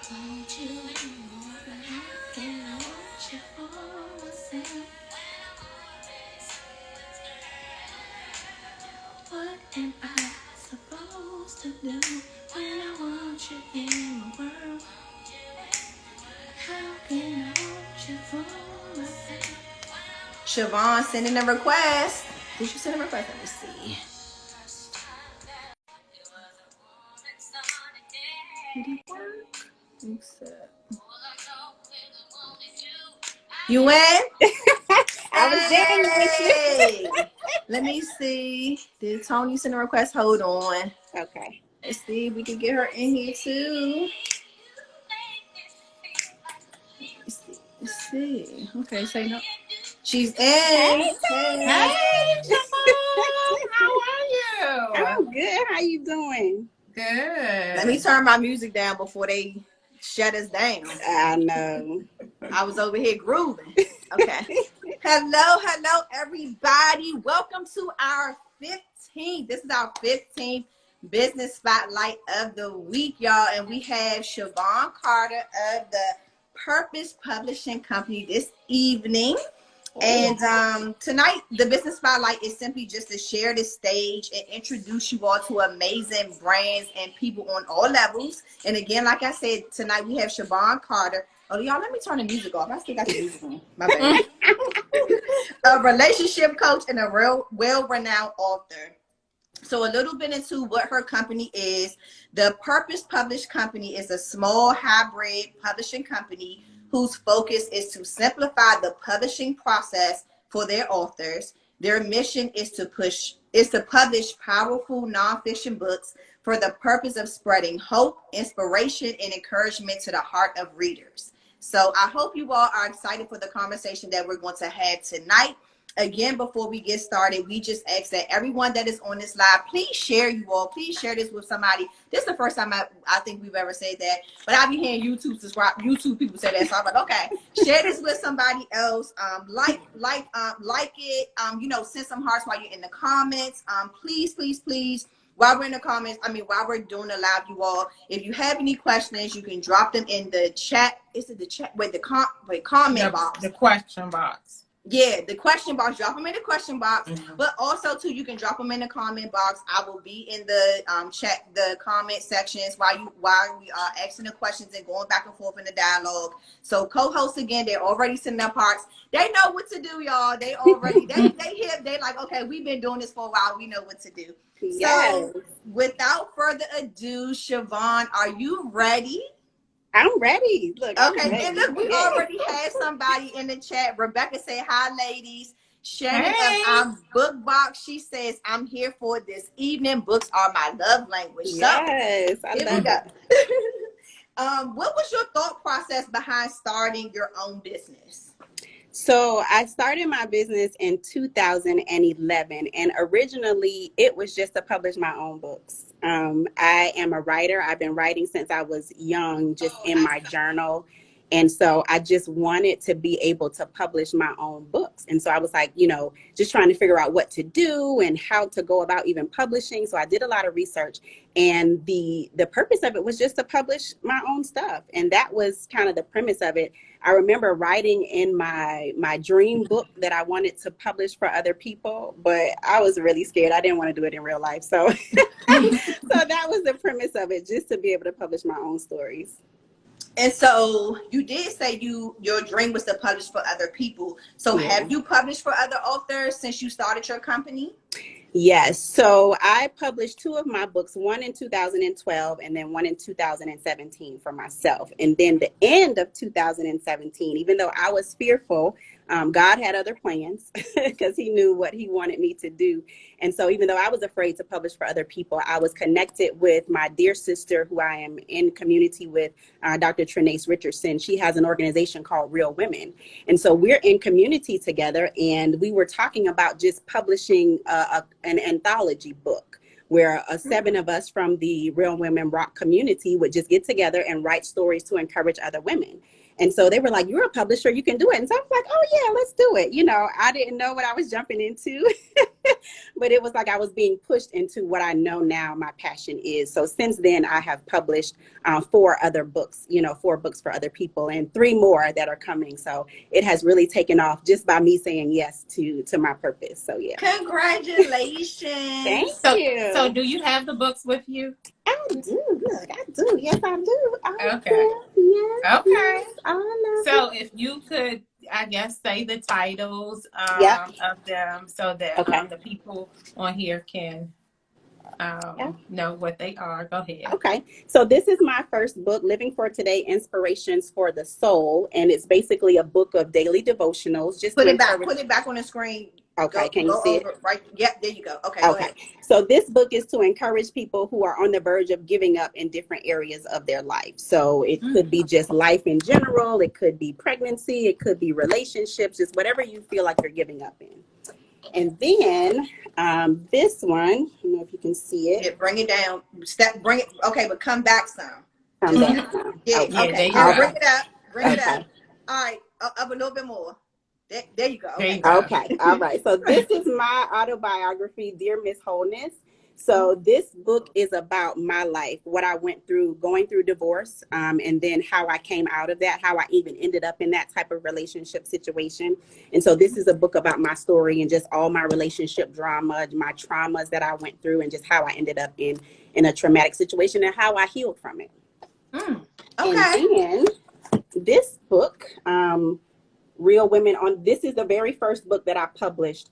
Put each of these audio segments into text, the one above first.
Want you more than I can. I want you for myself. What am I supposed to do when I want you in my world? How can I want you for myself? Shavon sending a request. Did you send a request? Let me see. Did it work? You win? I was dancing with you. Hey! Let me see. Did Tony send a request? Hold on. Okay. Let's see if we can get her in here too. Let's see. Okay, say no. She's in. Hey, Hey. Hey, Shavon, how are you? I'm good. How you doing? Good. Let me turn my music down before they shut us down. I know. I was over here grooving. Okay. Hello, everybody. Welcome to our 15th. This is our 15th business spotlight of the week, y'all. And we have Shavon Carter of the Purpose Publishing Company this evening. And tonight, the business spotlight is simply just to share the stage and introduce you all to amazing brands and people on all levels. And again, like I said, tonight we have Shavon Carter. Oh, y'all, let me turn the music off. I still got the music on. My bad. A relationship coach and a real well-renowned author. So a little bit into what her company is. The Purpose Publish Company is a small hybrid publishing company whose focus is to simplify the publishing process for their authors. Their mission is to publish powerful nonfiction books for the purpose of spreading hope, inspiration, and encouragement to the heart of readers. So I hope you all are excited for the conversation that we're going to have tonight. Again, before we get started, we just ask that everyone that is on this live, please share Please share this with somebody. This is the first time I think we've ever said that. But I've been hearing YouTube people say that. So I'm like, okay, share this with somebody else. Like it. Send some hearts while you're in the comments. Please. While we're in the comments, while we're doing the live, you all, if you have any questions, you can drop them in the chat. Is it the chat? Comment box. The question box. Yeah, the question box. Drop them in the question box, but also too, you can drop them in the comment box. I will be in the the comment sections while we are asking the questions and going back and forth in the dialogue. So co-hosts again, they're already sending up hearts. They know what to do, y'all. They already they like, okay, we've been doing this for a while. We know what to do. Yes. So without further ado, Shavon, are you ready? I'm ready. Look. Okay, and look, we already had somebody in the chat. Rebecca said, hi, ladies. Shannon of our book box, she says, I'm here for this evening. Books are my love language. Yes, so, here we go. What was your thought process behind starting your own business? So I started my business in 2011, and originally it was just to publish my own books. I am a writer. I've been writing since I was young, just in my journal. And so I just wanted to be able to publish my own books. And so I was like, just trying to figure out what to do and how to go about even publishing. So I did a lot of research, and the purpose of it was just to publish my own stuff. And that was kind of the premise of it. I remember writing in my dream book that I wanted to publish for other people, but I was really scared. I didn't want to do it in real life. So, so that was the premise of it, just to be able to publish my own stories. And so you did say your dream was to publish for other people. So have you published for other authors since you started your company? Yes. So I published 2 of my books, one in 2012 and then one in 2017 for myself. And then the end of 2017, even though I was fearful, God had other plans because he knew what he wanted me to do. And so even though I was afraid to publish for other people, I was connected with my dear sister who I am in community with, Dr. Trenace Richardson. She has an organization called Real Women. And so we're in community together, and we were talking about just publishing an anthology book where 7 of us from the Real Women Rock community would just get together and write stories to encourage other women. And so they were like, you're a publisher, you can do it. And so I was like, oh yeah, let's do it. I didn't know what I was jumping into. But it was like I was being pushed into what I know now my passion is. So since then, I have published 4 other books, 4 books for other people, and 3 more that are coming. So it has really taken off just by me saying yes to my purpose. So yeah. Congratulations. Thank So, you. do you have the books with you? I do. Look, I do. Yes, I do. Okay. Yes, Okay. yes, all of it. So if you could, I guess, say the titles Yep. of them so that Okay. the people on here can Yep. know what they are. Go ahead. Okay. So this is my first book, Living for Today, Inspirations for the Soul. And it's basically a book of daily devotionals just to encourage. Put it back on the screen. Okay. Can you Go see it? over right. Yep, there you go. Okay, go Okay. ahead. So this book is to encourage people who are on the verge of giving up in different areas of their life. So it could be just life in general. It could be pregnancy. It could be relationships, just whatever you feel like you're giving up in. And then this one, I don't know if you can see it. Yeah, bring it down. Bring it. Okay, but come back some. Come back now. Yeah. Okay. Yeah, Okay. there you Now go. bring it up. Bring it Okay. up. All right. Up a little bit more. There you go. There Okay. you go. Okay. All right. So this is my autobiography, Dear Miss Wholeness. So this book is about my life, what I went through, going through divorce, and then how I came out of that, how I even ended up in that type of relationship situation. And so this is a book about my story and just all my relationship drama, my traumas that I went through, and just how I ended up in a traumatic situation and how I healed from it. Okay. And then this book, Real Women on, this is the very first book that I published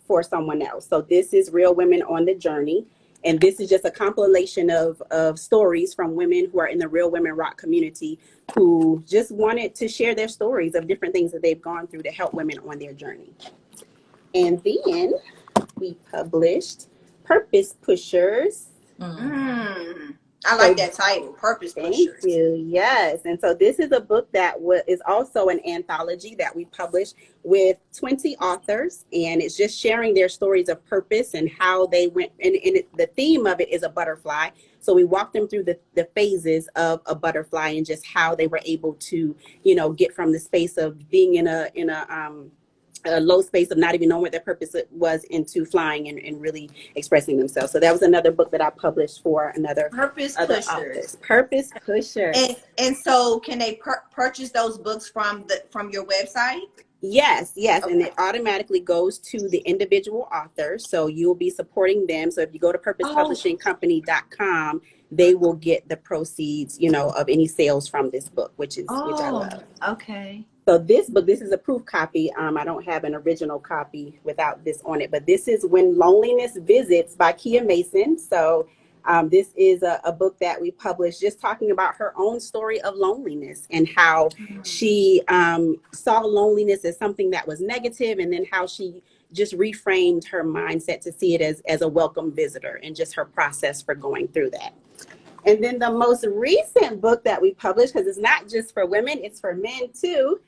for someone else. So this is Real Women on the Journey. And this is just a compilation of stories from women who are in the Real Women Rock community who just wanted to share their stories of different things that they've gone through to help women on their journey. And then we published Purpose Pushers. I like that title, Purpose Pushers. Thank you. Yes. And so this is a book that is also an anthology that we published with 20 authors. And it's just sharing their stories of purpose and how they went. And the theme of it is a butterfly. So we walked them through the phases of a butterfly and just how they were able to, get from the space of being in a low space of not even knowing what their purpose was into flying and really expressing themselves. So that was another book that I published for Purpose Pushers. Purpose Pushers. And so can they purchase those books from your website? Yes. Okay. And it automatically goes to the individual author. So you'll be supporting them. So if you go to purposepublishingcompany.com, they will get the proceeds, of any sales from this book, which I love. Okay. So this book, this is a proof copy. I don't have an original copy without this on it, but this is When Loneliness Visits by Kia Mason. So this is a book that we published just talking about her own story of loneliness and how she saw loneliness as something that was negative, and then how she just reframed her mindset to see it as a welcome visitor, and just her process for going through that. And then the most recent book that we published, because it's not just for women, it's for men too,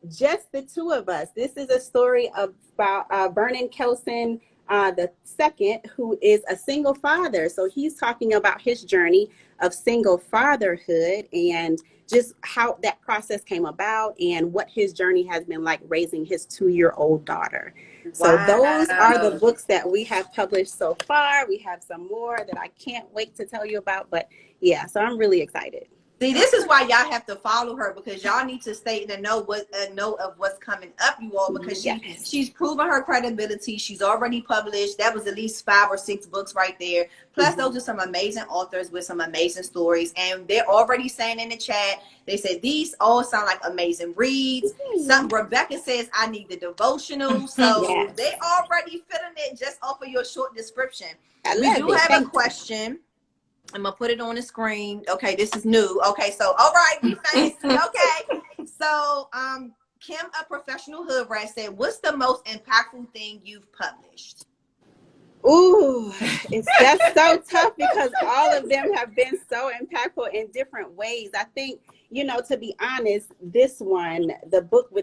Just the Two of Us. This is a story about Vernon Kelson the second, who is a single father. So he's talking about his journey of single fatherhood and just how that process came about and what his journey has been like raising his 2-year-old daughter. Wow. So those are the books that we have published so far. We have some more that I can't wait to tell you about, but yeah, so I'm really excited. See, this is why y'all have to follow her, because y'all need to stay in the know of what's coming up, you all, because she's proven her credibility. She's already published. That was at least 5 or 6 books right there. Plus, those are some amazing authors with some amazing stories. And they're already saying in the chat, they said these all sound like amazing reads. Some Rebecca says, I need the devotional. So they already feeling it just off of your short description. We do have a question. I'm gonna put it on the screen. Okay, this is new. Okay, so all right, we fancy. Okay, so Kim, a professional hood rat, said, "What's the most impactful thing you've published?" Ooh, it's just so tough because all of them have been so impactful in different ways. I think, to be honest, this one, the book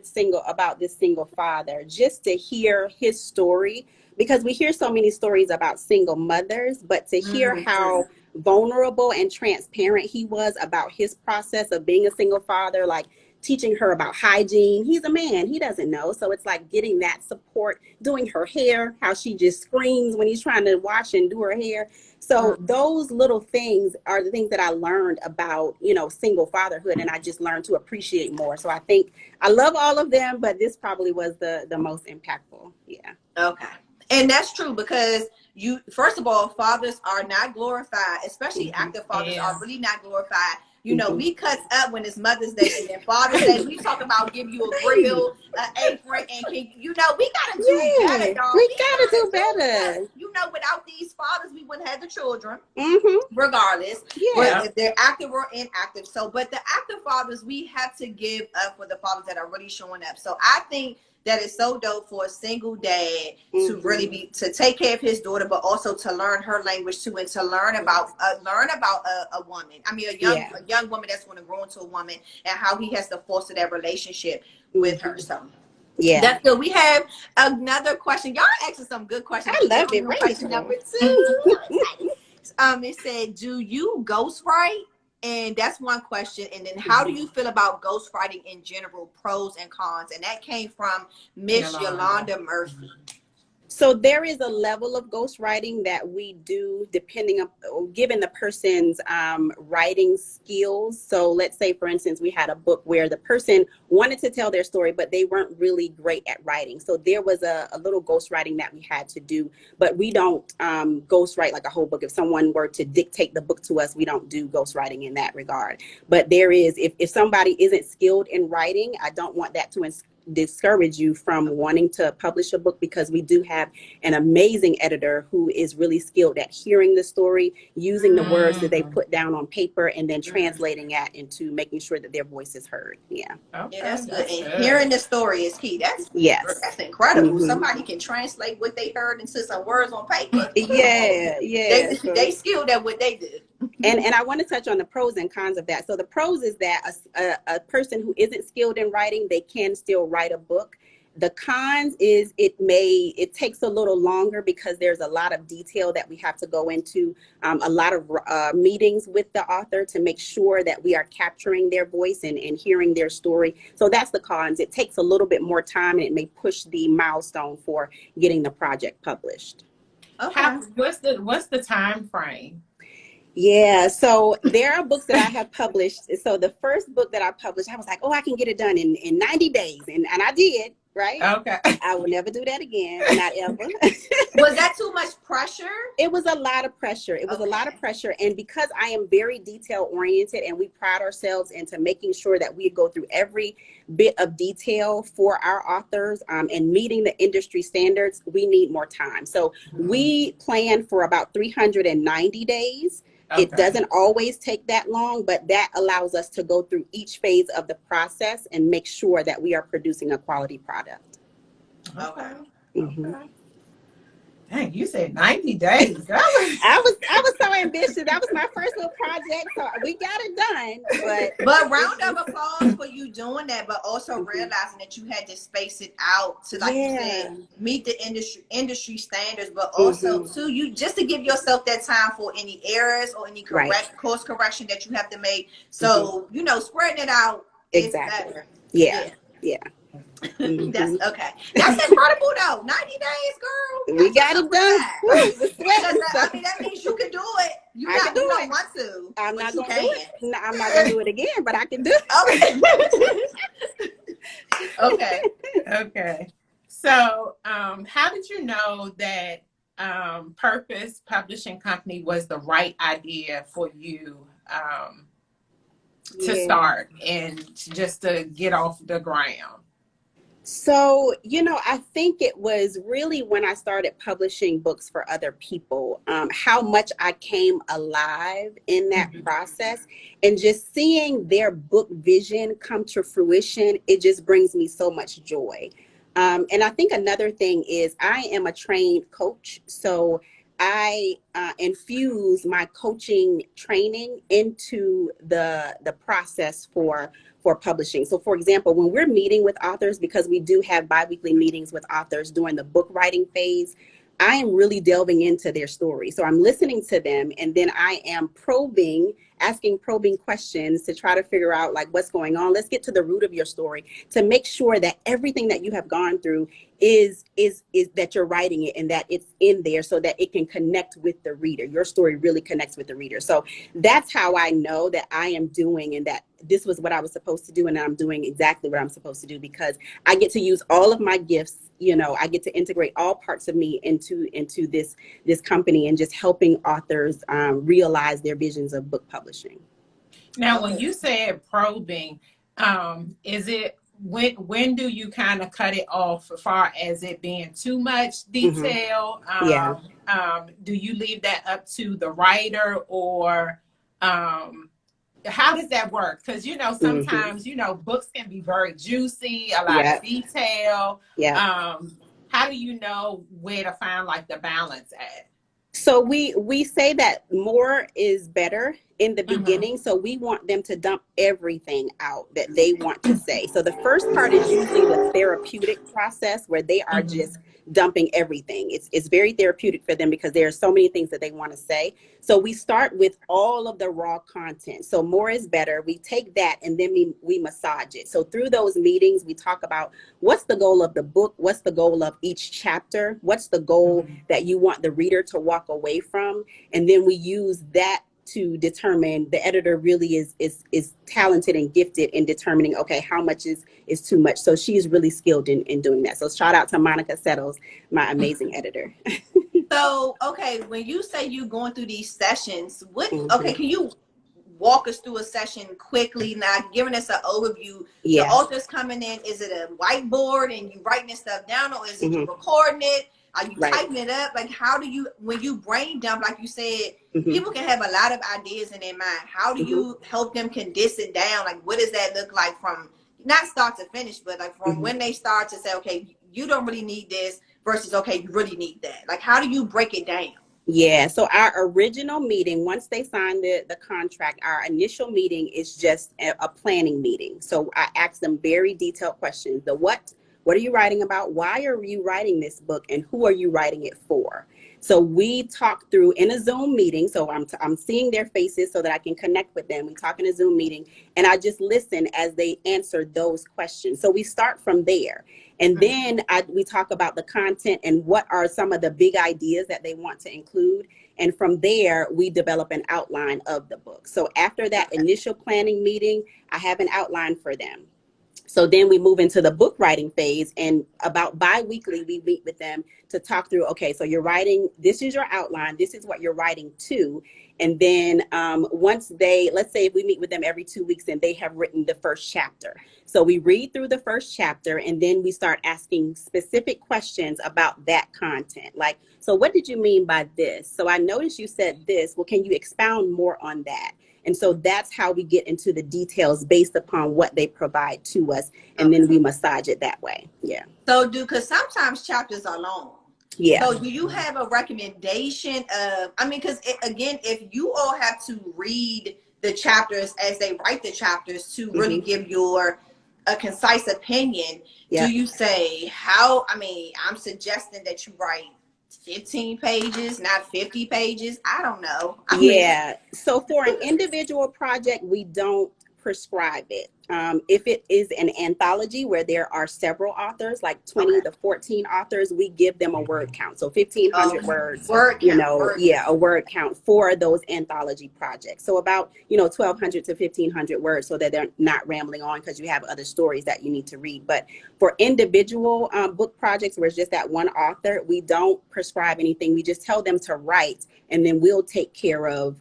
about this single father, just to hear his story, because we hear so many stories about single mothers, but to hear how vulnerable and transparent he was about his process of being a single father, like teaching her about hygiene. He's a man, he doesn't know. So it's like getting that support, doing her hair, how she just screams when he's trying to wash and do her hair. So those little things are the things that I learned about, you know, single fatherhood, and I just learned to appreciate more. So I think I love all of them, but this probably was the most impactful. Yeah. Okay. And that's true, because you, first of all, fathers are not glorified, especially active fathers are really not glorified. You know, we cut up when it's Mother's Day, and then Father's Day, we talk about give you a grill, an apron, and you know, we gotta do better, y'all. We gotta do better. You know, without these fathers, we wouldn't have the children, Mm-hmm. regardless. Yeah. But if they're active or inactive. So, but the active fathers, we have to give up for the fathers that are really showing up. So I think that is so dope for a single dad to really be, to take care of his daughter, but also to learn her language too, and to learn about a woman. I mean, a young woman that's going to grow into a woman, and how he has to foster that relationship with her. So yeah, that's good. We have another question. Y'all asking some good questions. I love it. Question number 2. It said, "Do you ghostwrite?" And that's one question. And then, how do you feel about ghostwriting in general, pros and cons? And that came from Miss Yolanda Murphy. So there is a level of ghostwriting that we do depending on, given the person's writing skills. So let's say, for instance, we had a book where the person wanted to tell their story, but they weren't really great at writing. So there was a little ghostwriting that we had to do, but we don't ghostwrite like a whole book. If someone were to dictate the book to us, we don't do ghostwriting in that regard. But there is, if somebody isn't skilled in writing, I don't want that to discourage you from wanting to publish a book, because we do have an amazing editor who is really skilled at hearing the story, using the words that they put down on paper, and then translating that into making sure that their voice is heard. Yeah. Okay, yeah, that's good. And hearing the story is key. That's incredible. Somebody can translate what they heard into some words on paper. Yeah. They skilled at what they do. And I want to touch on the pros and cons of that. So the pros is that a person who isn't skilled in writing, they can still write a book. The cons is it takes a little longer, because there's a lot of detail that we have to go into, a lot of meetings with the author to make sure that we are capturing their voice and hearing their story. So that's the cons. It takes a little bit more time, and it may push the milestone for getting the project published. Okay. What's the time frame? Yeah, so there are books that I have published. So the first book that I published, I was like, oh, I can get it done in 90 days. And I did, right? Okay. I will never do that again, not ever. Was that too much pressure? It was a lot of pressure. It was a lot of pressure. And because I am very detail oriented, and we pride ourselves into making sure that we go through every bit of detail for our authors, and meeting the industry standards, we need more time. So we plan for about 390 days. It doesn't always take that long, but that allows us to go through each phase of the process and make sure that we are producing a quality product. Okay. Dang, you said 90 days. I was so ambitious. That was my first little project, so we got it done. But round of applause for you doing that, but also realizing that you had to space it out to, like you said, meet the industry standards, but also too, you just to give yourself that time for any errors or any course correction that you have to make. So you know, spreading it out is better. Yeah. That's okay. That's incredible though. 90 days, girl. We got it done. I mean, that means you can do it. You don't want to. I'm not gonna do it. No, I'm not gonna do it again, but I can do it. Okay. So, how did you know that Purpose Publishing Company was the right idea for you to start and just to get off the ground? So, you know, I think it was really when I started publishing books for other people, how much I came alive in that process, and just seeing their book vision come to fruition, it just brings me so much joy. And I think another thing is I am a trained coach. So I infuse my coaching training into the process for publishing. So for example, when we're meeting with authors, because we do have biweekly meetings with authors during the book writing phase, I am really delving into their story. So I'm listening to them, and then I am probing asking probing questions to try to figure out like what's going on. Let's get to the root of your story to make sure that everything that you have gone through is that you're writing it and that it's in there so that it can connect with the reader. Your story really connects with the reader. So that's how I know that I am doing and that this was what I was supposed to do and I'm doing exactly what I'm supposed to do, because I get to use all of my gifts. You know, I get to integrate all parts of me into this company and just helping authors realize their visions of book publishing. Now, when you said probing, is it when do you kind of cut it off as far as it being too much detail? Yeah. Do you leave that up to the writer, or how does that work? Because sometimes books can be very juicy, a lot of detail. Yeah. How do you know where to find like the balance at? So we say that more is better in the beginning. So we want them to dump everything out that they want to say. So the first part is usually the therapeutic process where they are just dumping everything. It's very therapeutic for them because there are so many things that they want to say. So we start with all of the raw content. So more is better. We take that and then we massage it. So through those meetings, we talk about what's the goal of the book? What's the goal of each chapter? What's the goal that you want the reader to walk away from? And then we use that to determine, the editor really is talented and gifted in determining, okay, how much is too much. So she's really skilled in doing that. So shout out to Monica Settles, my amazing editor. So, okay, when you say you going through these sessions, okay, can you walk us through a session quickly, now giving us an overview? The author's coming in, is it a whiteboard and you writing this stuff down, or is it you recording it? Are you typing it up? Like, how do you, when you brain dump, like you said, people can have a lot of ideas in their mind. How do you help them condense it down? Like, what does that look like from not start to finish, but like from when they start to say, okay, you don't really need this versus, okay, you really need that. Like, how do you break it down? Yeah, so our original meeting, once they sign the contract, our initial meeting is just a planning meeting. So I ask them very detailed questions. The what are you writing about? Why are you writing this book? And who are you writing it for? So we talk through in a Zoom meeting. So I'm seeing their faces so that I can connect with them. We talk in a Zoom meeting and I just listen as they answer those questions. So we start from there. And then we talk about the content and what are some of the big ideas that they want to include. And from there, we develop an outline of the book. So after that initial planning meeting, I have an outline for them. So then we move into the book writing phase, and about bi-weekly, we meet with them to talk through, okay, so you're writing, this is your outline, this is what you're writing to. And then once let's say if we meet with them every 2 weeks and they have written the first chapter. So we read through the first chapter and then we start asking specific questions about that content. Like, so what did you mean by this? So I noticed you said this. Well, can you expound more on that? And so that's how we get into the details based upon what they provide to us. And then we massage it that way. Yeah. So because sometimes chapters are long. Yeah. So do you have a recommendation of, I mean, because again, if you all have to read the chapters as they write the chapters to really give a concise opinion, do you say I'm suggesting that you write 15 pages, not 50 pages? I don't know. So for an individual project, we don't prescribe it. If it is an anthology where there are several authors, like 20 to 14 authors, we give them a word count. So 1,500 words, a word count for those anthology projects. So about, 1,200 to 1,500 words so that they're not rambling on because you have other stories that you need to read. But for individual book projects where it's just that one author, we don't prescribe anything. We just tell them to write and then we'll take care of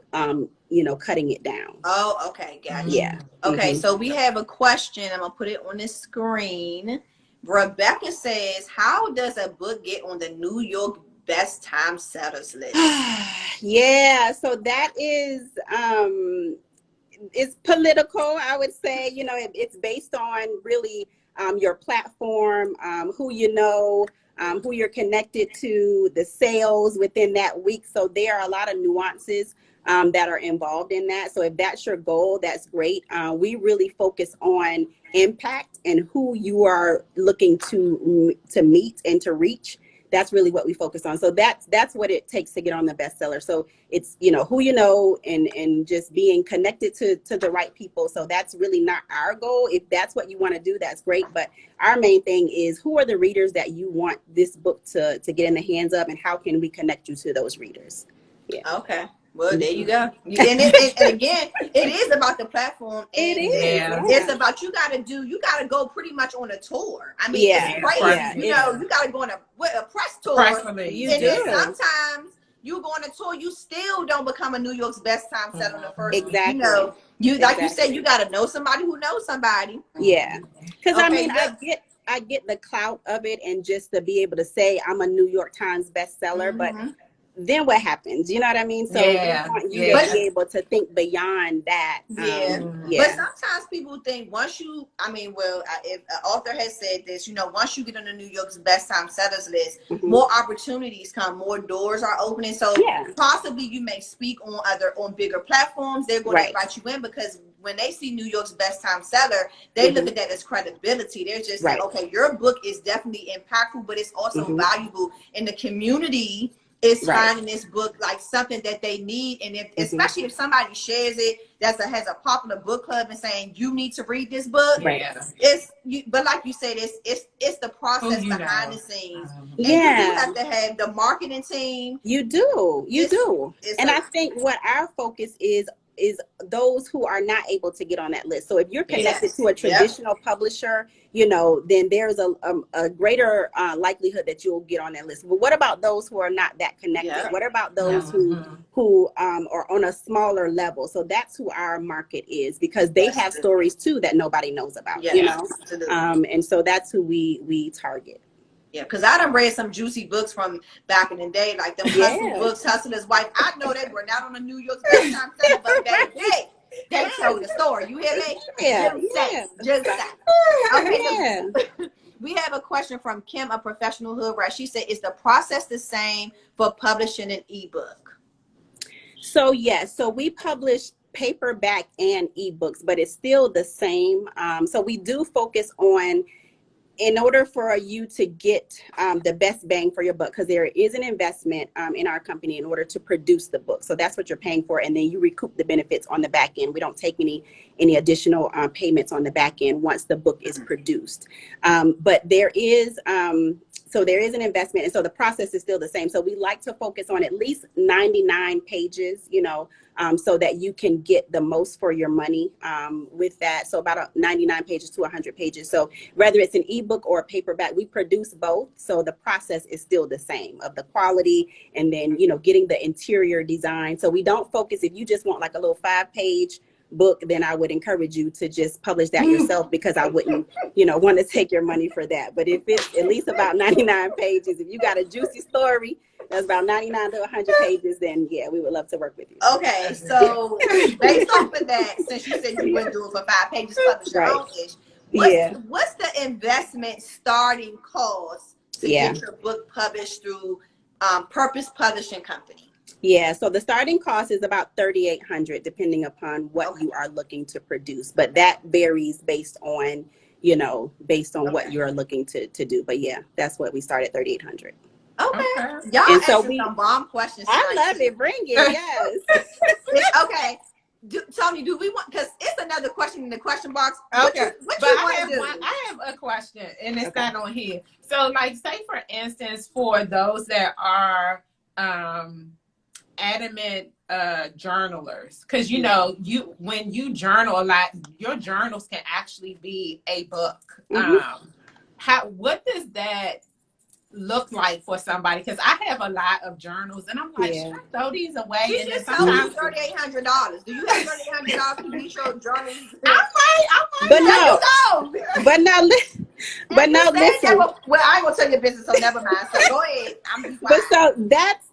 cutting it down. Oh, okay. Gotcha. Yeah. Okay. So we have a question. I'm going to put it on the screen. Rebecca says, how does a book get on the New York best time sellers list? Yeah. So that is, it's political, I would say. It's based on really your platform, who who you're connected to, the sales within that week. So there are a lot of nuances that are involved in that. So if that's your goal, that's great. We really focus on impact and who you are looking to meet and to reach. that's really what we focus on. So that's what it takes to get on the bestseller. So it's, you know, who you know, and just being connected to the right people. So that's really not our goal. If that's what you want to do, that's great. But our main thing is, who are the readers that you want this book to get in the hands of, and how can we connect you to those readers? Yeah. Okay. Well, there you go. And again, it is about the platform. And It is. Yeah. it's about, you got to go pretty much on a tour. I mean, Yeah. it's crazy. Yeah. You know, you got to go on a press tour. Press release. You And do. then sometimes you go on a tour, you still don't become a New York's best time seller on the first. Exactly. You know, like you said, Exactly. you got to know somebody who knows somebody. Yeah. Because I Okay, mean, I get the clout of it, and just to be able to say I'm a New York Times bestseller, but then what happens? You know what I mean? So Yeah, we want you yeah. to be able to think beyond that. Yeah. But sometimes people think once you, if an author has said this, you know, once you get on the New York's best time sellers list, more opportunities come, more doors are opening. So possibly you may speak on bigger platforms. They're going to invite you in, because when they see New York's best time seller, they look at that as credibility. They're just saying, okay, your book is definitely impactful, but it's also valuable in the community. Is finding this book like something that they need, and especially if somebody shares it has a popular book club and saying you need to read this book. But like you said, it's the process behind the scenes, and you do have to have the marketing team. You do, and I think what our focus is those who are not able to get on that list. So if you're connected to a traditional publisher, you know, then there's a greater likelihood that you'll get on that list. But what about those who are not that connected? What about those who are on a smaller level? So that's who our market is, because they have stories too that nobody knows about, you know? And so that's who we target. Yeah, because I done read some juicy books from back in the day, like them hustle books, Hustler's Wife. I know they were not on the New York Best Time seller, but baby, they told the story. You hear me? Just say. Okay. We have a question from Kim, a professional hood rat. She said, "Is the process the same for publishing an ebook?" So yes, so we publish paperback and ebooks, but it's still the same. So we do focus on, in order for you to get the best bang for your buck, because there is an investment in our company in order to produce the book. So that's what you're paying for, and then you recoup the benefits on the back end. We don't take any additional payments on the back end once the book is produced. But there is there is an investment, and so the process is still the same. So we like to focus on at least 99 pages, you know, so that you can get the most for your money with that. So about 99 pages to 100 pages. So whether it's an ebook or a paperback, we produce both. So the process is still the same, of the quality, and then, you know, getting the interior design. So we don't focus, if you just want like a little 5-page book, then I would encourage you to just publish that yourself, because I wouldn't, you know, want to take your money for that. But if it's at least about 99 pages, if you got a juicy story that's about 99 to 100 pages, then yeah, we would love to work with you. Okay, so based off of that, since you said you wouldn't do it for 5 pages, publish your own ish, what's the investment starting cost to get your book published through Purpose Publishing Company? Yeah, so the starting cost is about $3,800, depending upon what you are looking to produce. But that varies based on, you know, what you're looking to do. But yeah, that's what we start at, $3,800. Okay. Y'all asking some bomb questions. I love it. Bring it. Yes. Okay. Tony, do we want, because it's another question in the question box. Okay. What you want to do? I have a question, and it's not on here. So, like, say for instance, for those that are adamant journalers, because you know, when you journal a lot, your journals can actually be a book. What does that look like for somebody? Because I have a lot of journals, and I'm like, should I throw these away? She and just told you $3,800. Do you have $3,800 to reach your journals? But now listen. Well, I ain't gonna tell your business, so never mind. So go ahead. But so that's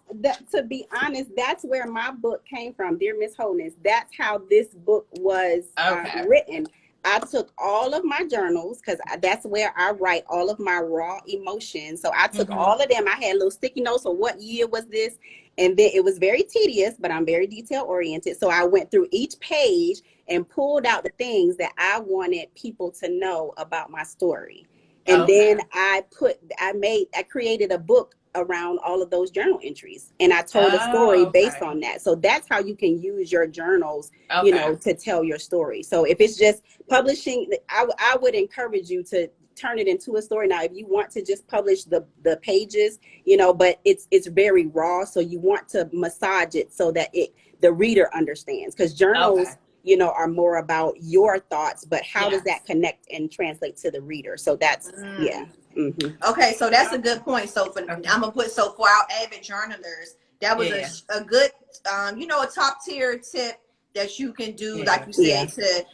to be honest, that's where my book came from, Dear Miss Wholeness. That's how this book was written. I took all of my journals, because that's where I write all of my raw emotions. So I took all of them. I had little sticky notes for what year was this. And then it was very tedious, but I'm very detail oriented. So I went through each page and pulled out the things that I wanted people to know about my story. And then I created a book around all of those journal entries, and I told a story Oh, based okay. on that. So that's how you can use your journals, Okay. to tell your story. So if it's just publishing, I would encourage you to turn it into a story. Now, if you want to just publish the pages, but it's very raw, so you want to massage it so that the reader understands, because journals, Okay. are more about your thoughts, but how does that Yes. connect and translate to the reader? So that's, yeah. Mm-hmm. Okay, so that's a good point. So for Okay. I'm gonna put, so for our avid journalers, that was Yeah. a good a top tier tip that you can do, like Yeah. you Yeah. said,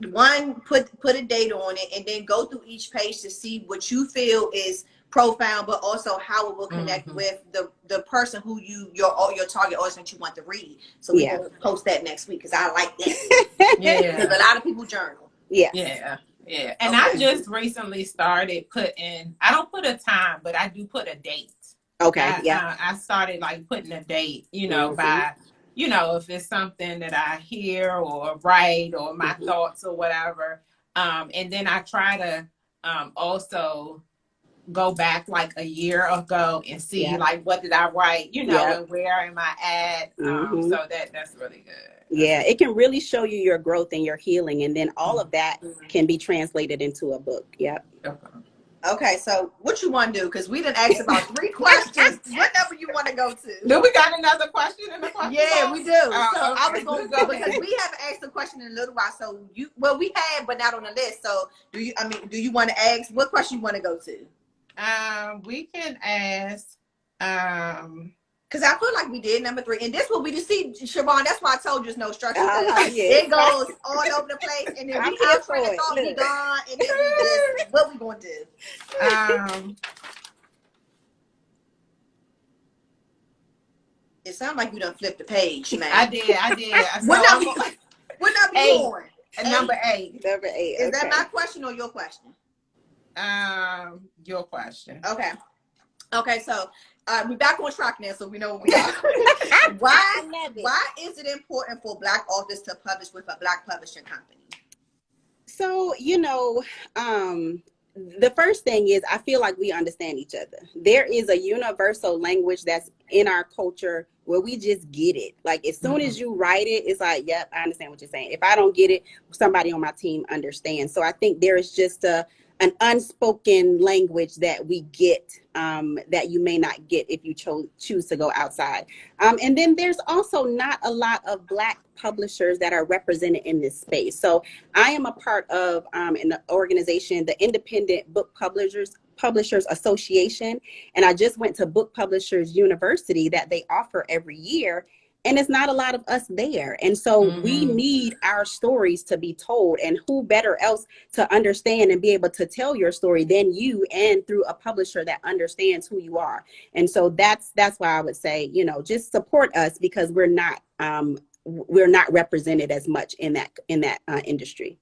to one, put a date on it, and then go through each page to see what you feel is profound, but also how it will connect Mm-hmm. with the person who your target audience that you want to read. So we're Yeah. gonna post that next week, because I like that, because Yeah. a lot of people journal. Yes. Yeah. Yeah. And I Okay. just recently started putting, I don't put a time, but I do put a date. Okay. Yeah. I started like putting a date, Mm-hmm. by, if it's something that I hear or write or my Mm-hmm. thoughts or whatever. And then I try to also go back like a year ago and see Yeah. like what did I write, Yeah. and where am I at. Mm-hmm. So that's really good. That's Yeah, it can really show you your growth and your healing, and then all of that can be translated into a book. Yep. okay. Okay, so what you want to do? Because we done asked about 3 questions. What number you want to go to? Do we got another question in the question Yeah, box? we do. So Oh, I okay. was going to Go because ahead. we haven't asked a question in a little while. So we had, but not on the list. So do you want to ask what question you want to go to? We can ask. Because I feel like we did number 3, and this will be, to see, Shavon. That's why I told you it's no structure, because Yes. it goes all over the place, and then I'm we here our train for of it. thought be Look. gone, and then we just what we gonna do? It sounds like you done flipped the page, man. I did. So What I'm number? What number you 8. on? Number 8. Number 8. Is Okay. that my question or your question? Your question. Okay. Okay, so we're back on track now, so we know what we got. Why is it important for Black authors to publish with a Black publishing company? So, the first thing is, I feel like we understand each other. There is a universal language that's in our culture where we just get it. Like, as soon as you write it, it's like, yep, I understand what you're saying. If I don't get it, somebody on my team understands. So I think there is just an unspoken language that we get, that you may not get if you choose to go outside. And then there's also not a lot of Black publishers that are represented in this space. So I am a part of an organization, the Independent Book Publishers Association, and I just went to Book Publishers University that they offer every year. And it's not a lot of us there. And so we need our stories to be told. And who better else to understand and be able to tell your story than you, and through a publisher that understands who you are. And so that's why I would say, just support us, because we're not represented as much in that industry.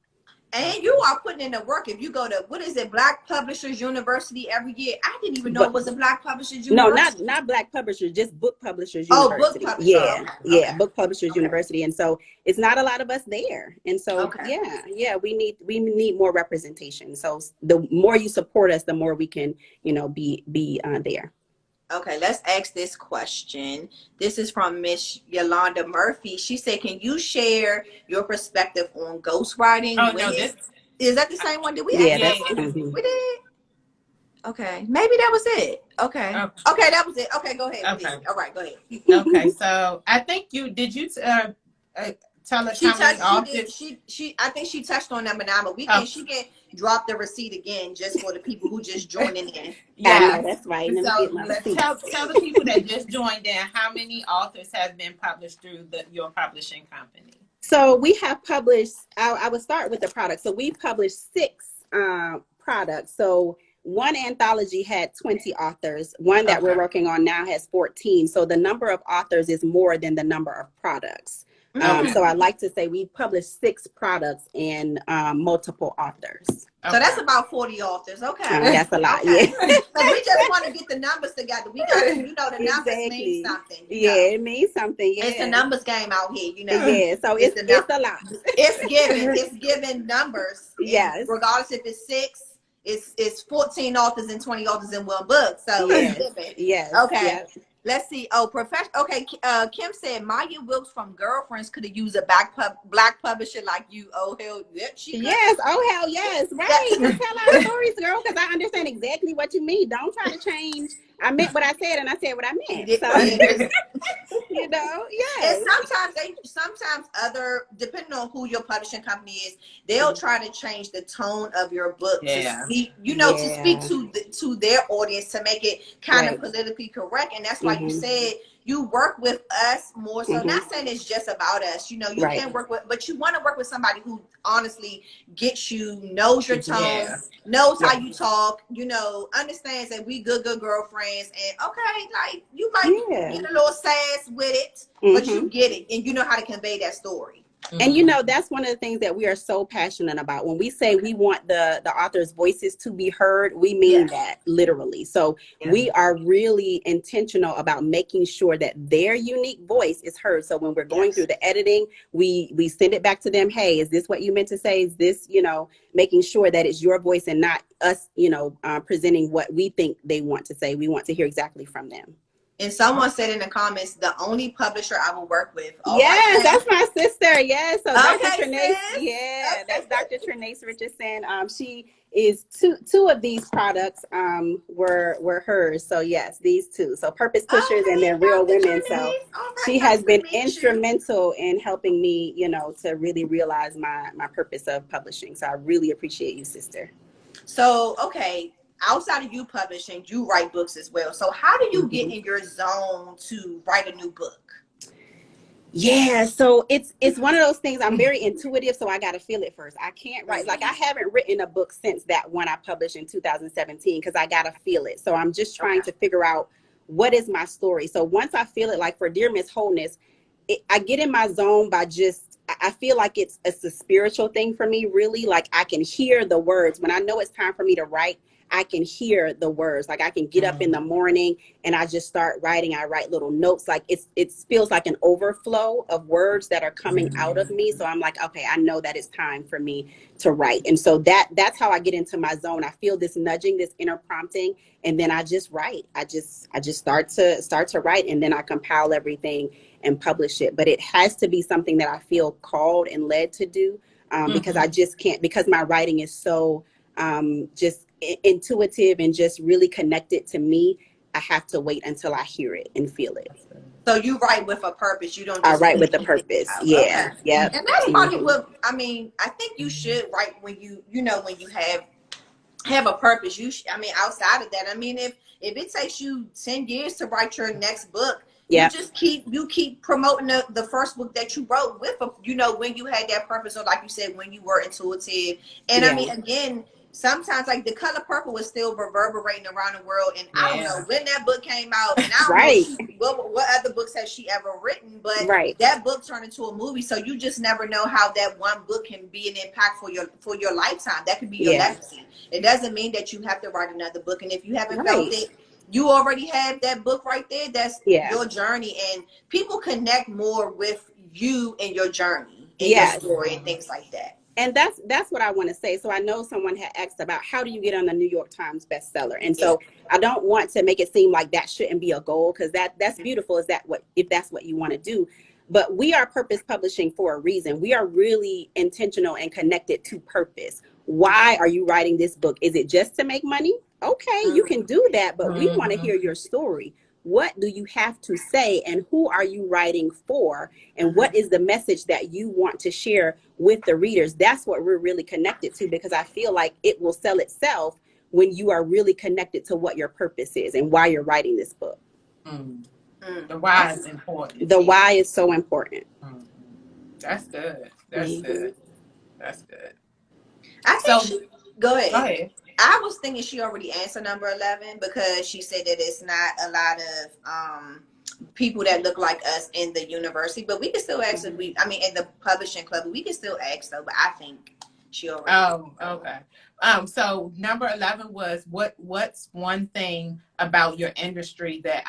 And you are putting in the work. If you go to, what is it, Black Publishers University every year? I didn't even know it was a Black Publishers University. No, not Black Publishers, just Book Publishers Oh, University. Book Publishers. Yeah, Okay. yeah, Book Publishers University. And so it's not a lot of us there. And so, we need more representation. So the more you support us, the more we can, be there. Okay, let's ask this question. This is from Miss Yolanda Murphy. She said, can you share your perspective on ghostwriting? Oh, no, is that the same one? Did we Yeah, ask that one? We did? Okay, maybe that was it. Okay, that was it. Okay, go ahead. Okay. All right, go ahead. Okay, so I think did you tell us how many authors? I think she touched on number 9, but she can drop the receipt again just for the people who just joining in. Yeah, that's right. So tell the people that just joined in, how many authors have been published through your publishing company? So we have published, I would start with the product. So we've published 6 products. So one anthology had 20 authors. One that we're working on now has 14. So the number of authors is more than the number of products. So I like to say we published 6 products and multiple authors. So that's about 40 authors. Okay. That's a lot. Okay. Yeah. So we just want to get the numbers together. We got to, the numbers mean something. It means something. Yeah. It's the numbers game out here, Yeah. So it's a lot. It's giving numbers. Yes. Regardless if it's 6, it's 14 authors and 20 authors in one book. So it's Yes, different. yes, Okay. yep. Let's see. Oh, professional. Okay. Kim said Maya Wilkes from Girlfriends could have used a black publisher like you. Oh hell, yep, she could. Yes, oh hell yes, right. To tell our stories, girl, because I understand exactly what you mean. Don't try to change. I meant what I said, and I said what I meant. So, And yes. sometimes other, depending on who your publishing company is, they'll try to change the tone of your book to Yeah. speak, to speak Yeah. to their audience, to make it kind of Right. politically correct. And that's why you Mm-hmm. said you work with us more so. Mm-hmm. Not saying it's just about us, you Right. can work with, but you want to work with somebody who honestly gets you, knows your tone, Yeah. knows how Yeah. you talk, understands that we good girlfriends, and okay, like you might Yeah. get a little sass with it, but Mm-hmm. you get it and you know how to convey that story. And that's one of the things that we are so passionate about. When we say we want the author's voices to be heard, we mean Yes. that literally. So Yeah. we are really intentional about making sure that their unique voice is heard. So when we're going through the editing, we send it back to them. Hey, is this what you meant to say? Is this, making sure that it's your voice and not us, presenting what we think they want to say. We want to hear exactly from them. And someone said in the comments, the only publisher I will work with. All Yes, right, that's my sister. Yes, so Dr. okay, Trinace. sis. Yeah, Okay. that's Dr. Trinace Richardson. She is two of these products were hers. So yes, these two. So Purpose Pushers and Okay, then Real Dr. Women. So Trinace. All right, she nice has to been meet you. instrumental in helping me, to really realize my purpose of publishing. So I really appreciate you, sister. So, okay, outside of you publishing, you write books as well. So how do you get in your zone to write a new book? Yeah, so it's one of those things. I'm very intuitive, so I got to feel it first. I can't write, like, I haven't written a book since that one I published in 2017 because I got to feel it. So I'm just trying to figure out what is my story. So once I feel it, like for Dear Miss Wholeness, I get in my zone by I feel like it's a spiritual thing for me, really. Like I can hear the words when I know it's time for me to write. I can hear the words. Like I can get up in the morning and I just start writing. I write little notes. Like it feels like an overflow of words that are coming out of me. So I'm like, okay, I know that it's time for me to write. And so that's how I get into my zone. I feel this nudging, this inner prompting, and then I just write. I just start to write, and then I compile everything and publish it. But it has to be something that I feel called and led to do, because I just can't, because my writing is so just intuitive and just really connected to me. I have to wait until I hear it and feel it. So you write with a purpose. You don't I just write with a anything purpose. out. Yeah. Okay. Yep. And that's probably what I think you should write when you when you have a purpose. Outside of that, if it takes you 10 years to write your next book, you just keep promoting the first book that you wrote with when you had that purpose, or like you said, when you were intuitive. And again, sometimes like The Color Purple was still reverberating around the world, and I don't know when that book came out, and I don't know what other books has she ever written, but that book turned into a movie. So you just never know how that one book can be an impact for your lifetime. That could be your legacy. It doesn't mean that you have to write another book, and if you haven't felt it, you already have that book right there. That's your journey, and people connect more with you and your journey and your story and things like that. And that's what I want to say. So I know someone had asked about how do you get on the New York Times bestseller, and so I don't want to make it seem like that shouldn't be a goal, because that's beautiful. If that's what you want to do? But we are Purpose Publishing for a reason. We are really intentional and connected to purpose. Why are you writing this book? Is it just to make money? Okay, you can do that, but we want to hear your story. What do you have to say, and who are you writing for, and what is the message that you want to share with the readers? That's what we're really connected to, because I feel like it will sell itself when you are really connected to what your purpose is and why you're writing this book. The why is important. The why is so important. That's good. That's good. That's good. Go ahead. Go ahead. I was thinking she already answered number 11, because she said that it's not a lot of people that look like us in the university, but we can still ask if in the publishing club, we can still ask though, but I think she already. Oh, okay. So number 11 was what's one thing about your industry that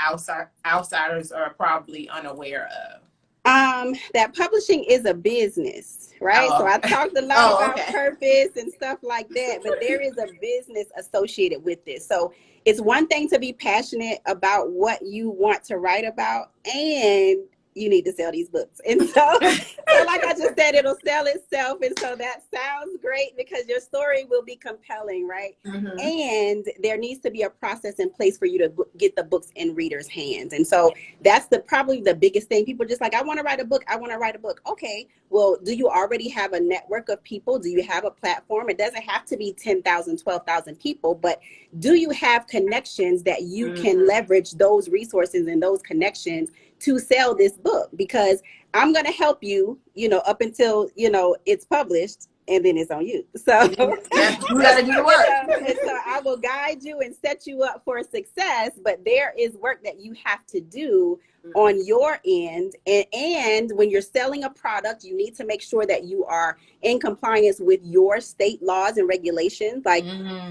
outsiders are probably unaware of? That publishing is a business, right? So Oh, I talked a lot Oh, about okay. purpose and stuff like that, but there is a business associated with this. So it's one thing to be passionate about what you want to write about, and you need to sell these books. And so like I just said, it'll sell itself. And so that sounds great because your story will be compelling, right? Mm-hmm. And there needs to be a process in place for you to get the books in readers' hands. And so that's probably the biggest thing. People are just like, I want to write a book. I want to write a book. Okay, well, do you already have a network of people? Do you have a platform? It doesn't have to be 10,000, 12,000 people, but do you have connections that you can leverage those resources and those connections to sell this book? Because I'm going to help you, up until, it's published, and then it's on you. So Yeah, you gotta do the work. and so I will guide you and set you up for success, but there is work that you have to do on your end. And when you're selling a product, you need to make sure that you are in compliance with your state laws and regulations. Like,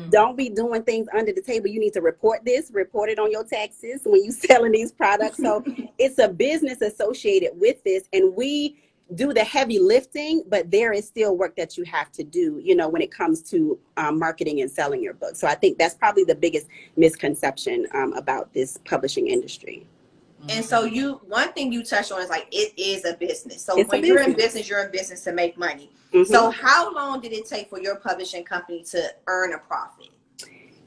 don't be doing things under the table. You need to report it on your taxes when you're selling these products. So it's a business associated with this. And we do the heavy lifting, but there is still work that you have to do, when it comes to marketing and selling your book. So I think that's probably the biggest misconception about this publishing industry. And so one thing you touched on is like, it is a business. So It's when you're in business to make money. So how long did it take for your publishing company to earn a profit?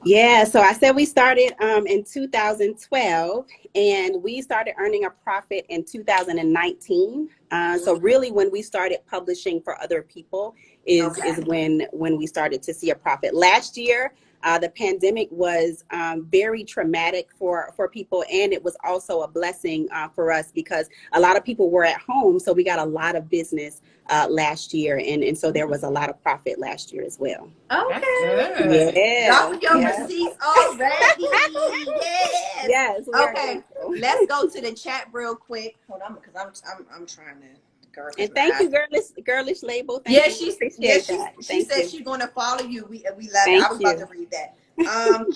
Yeah, so I said we started in 2012, and we started earning a profit in 2019. So really, when we started publishing for other people is when we started to see a profit. Last year, the pandemic was very traumatic for people, and it was also a blessing for us because a lot of people were at home, so we got a lot of business last year, and so there was a lot of profit last year as well. Okay. Yeah. Drop your receipts already. Yes. Yes. Okay. Let's go to the chat real quick. Hold on, because I'm trying to. And thank you, girlish label. Thank you. She said she's going to follow you. We love it. I was about to read that.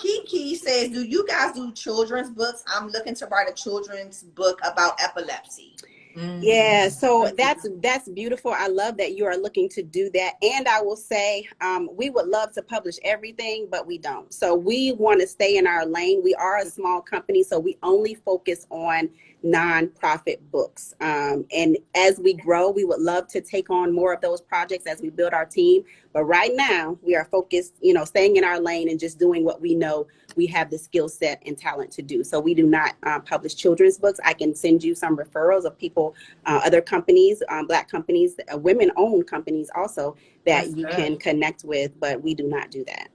Kiki says, do you guys do children's books? I'm looking to write a children's book about epilepsy. Yeah, so that's beautiful. I love that you are looking to do that. And I will say, we would love to publish everything, but we don't. So we want to stay in our lane. We are a small company, so we only focus on nonprofit books. And as we grow, we would love to take on more of those projects as we build our team. But right now, we are focused, staying in our lane and just doing what we know we have the skill set and talent to do. So we do not publish children's books. I can send you some referrals of people, other companies, Black companies, women-owned companies also that you can connect with, but we do not do that.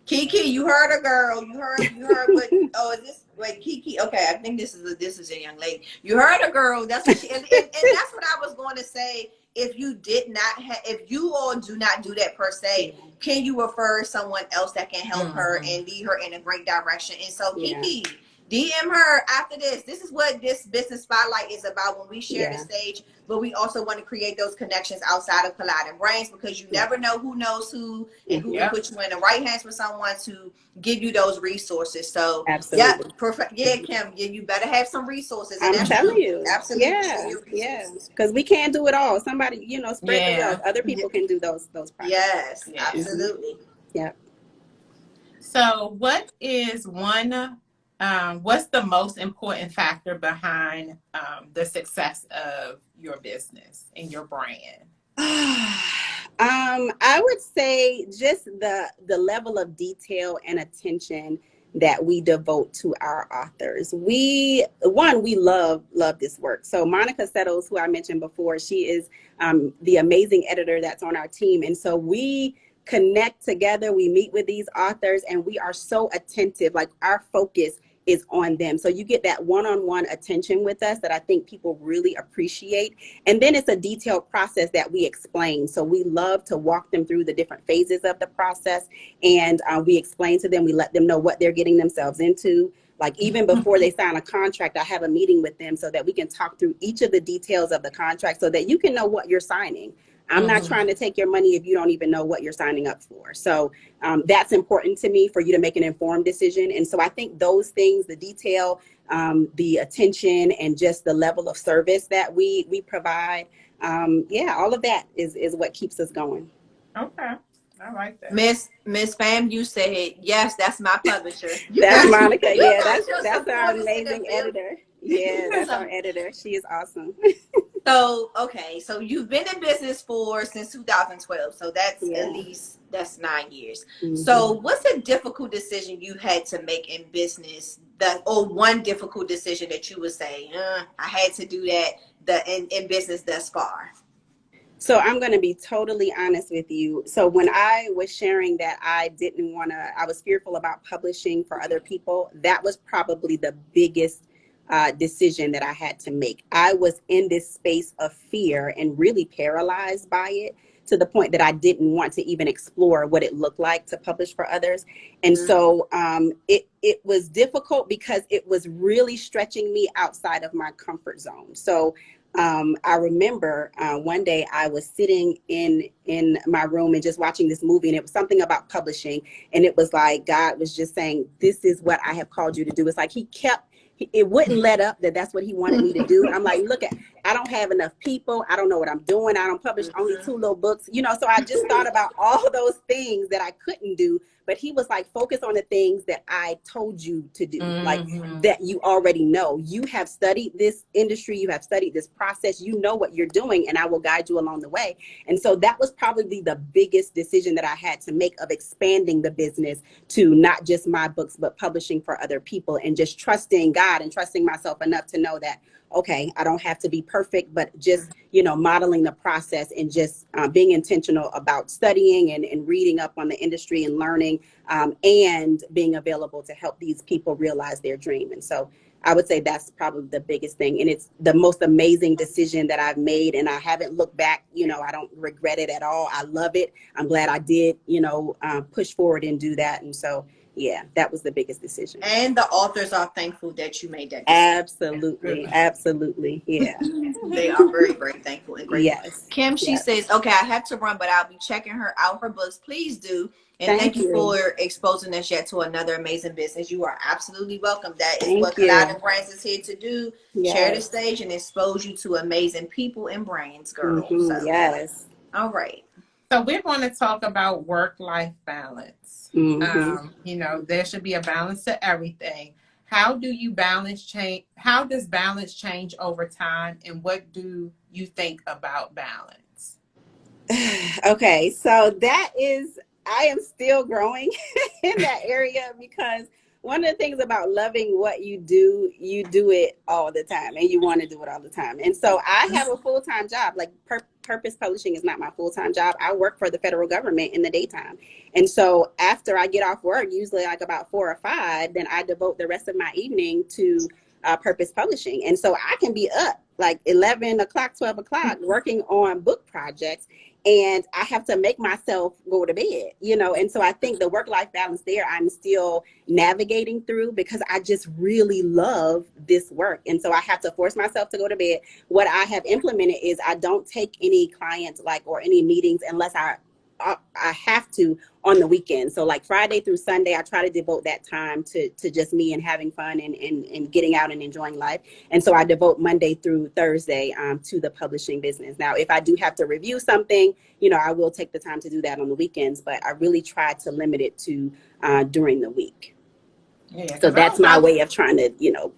Kiki, you heard her, girl. You heard what? Oh, is this? Wait, Kiki. Okay, I think this is a young lady. You heard her, girl. That's what and that's what I was going to say. If you did not if you all do not do that per se, can you refer someone else that can help her and lead her in a great direction? And so, Kiki, DM her after this. This is what this business spotlight is about when we share the stage, but we also want to create those connections outside of Colliding Brains, because you never know who knows who and who can put you in the right hands with someone to give you those resources. So absolutely. Perfect. Yeah, Kim, you better have some resources. And I'm telling you. Absolutely. Yeah. Because we can't do it all. Somebody, spread the wealth. Other people can do those projects. Yes, absolutely. Yeah. So what is what's the most important factor behind the success of your business and your brand? I would say just the level of detail and attention that we devote to our authors. We love this work. So Monica Settles, who I mentioned before, she is the amazing editor that's on our team. And so we connect together, we meet with these authors, and we are so attentive. Like, our focus is on them. So you get that one-on-one attention with us that I think people really appreciate. And then it's a detailed process that we explain. So we love to walk them through the different phases of the process. And we explain to them, we let them know what they're getting themselves into. Like, even before they sign a contract, I have a meeting with them so that we can talk through each of the details of the contract so that you can know what you're signing. I'm not trying to take your money if you don't even know what you're signing up for. So that's important to me for you to make an informed decision. And so I think those things, the detail, the attention, and just the level of service that we provide, all of that is what keeps us going. Okay. I like that. Miss Fam, you said yes. That's my publisher. That's Monica. You Yeah, got your that's our supporters in amazing the building. editor. Yeah, that's So, our editor. She is awesome. so okay, so you've been in business since 2012. So that's at Yeah. least that's 9 years. Mm-hmm. So what's a difficult decision you had to make in business? Or one difficult decision that you would say, I had to do that in business thus far. So I'm going to be totally honest with you. So when I was sharing that I was fearful about publishing for other people, that was probably the biggest decision that I had to make. I was in this space of fear and really paralyzed by it, to the point that I didn't want to even explore what it looked like to publish for others. And so it was difficult because it was really stretching me outside of my comfort zone. So I remember one day I was sitting in my room and just watching this movie, and it was something about publishing. And it was like God was just saying, this is what I have called you to do. It's like it wouldn't let up that that's what he wanted me to do. I'm like, I don't have enough people. I don't know what I'm doing. I don't publish only 2 little books, so I just thought about all those things that I couldn't do. But he was like, focus on the things that I told you to do, like that you already know. You have studied this industry. You have studied this process. You know what you're doing, and I will guide you along the way. And so that was probably the biggest decision that I had to make, of expanding the business to not just my books, but publishing for other people, and just trusting God and trusting myself enough to know that, okay, I don't have to be perfect, but just, modeling the process, and just being intentional about studying and reading up on the industry and learning, and being available to help these people realize their dream. And so I would say that's probably the biggest thing. And it's the most amazing decision that I've made. And I haven't looked back. I don't regret it at all. I love it. I'm glad I did, push forward and do that. And so, yeah, that was the biggest decision. And the authors are thankful that you made that decision. Absolutely. Yeah. They are very, very thankful and grateful. Yes. Kim, she says, okay, I have to run, but I'll be checking her books. Please do. And thank you for exposing us yet to another amazing business. You are absolutely welcome. That is what Colliding Brands is here to do. Yes. Share the stage and expose you to amazing people and brands, girl. So, yes. All right. So we're going to talk about work-life balance. There should be a balance to everything. How do you balance change? How does balance change over time? And what do you think about balance? Okay, so I am still growing in that area, because one of the things about loving what you do it all the time, and you want to do it all the time. And so I have a full-time job. Like Purpose Publishing is not my full-time job. I work for the federal government in the daytime. And so after I get off work, usually like about 4 or 5, then I devote the rest of my evening to Purpose Publishing. And so I can be up like 11 o'clock, 12 o'clock working on book projects. And I have to make myself go to bed, and so I think the work-life balance there, I'm still navigating through, because I just really love this work. And so I have to force myself to go to bed. What I have implemented is I don't take any clients or any meetings unless I have to on the weekend. So like Friday through Sunday, I try to devote that time to just me and having fun and getting out and enjoying life. And so I devote Monday through Thursday to the publishing business. Now, if I do have to review something, I will take the time to do that on the weekends, but I really try to limit it to during the week. Yeah, so that's my way of trying to,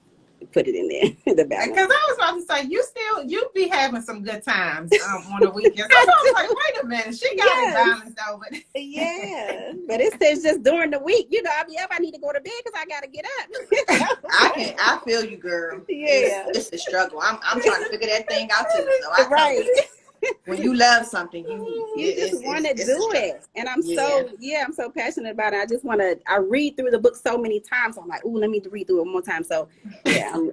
put it in there, the balance. Because I was about to say, you be having some good times on the weekends. So I was like, wait a minute, she got it balanced over there. Yeah, but it says just during the week, I be up, I need to go to bed because I got to get up. I feel you, girl. Yeah, it's a struggle. I'm trying to figure that thing out too. So when you love something, you just want to do it. And I'm so passionate about it. I just want to, I read through the book so many times. So I'm like, let me read through it one more time. So yeah, I'm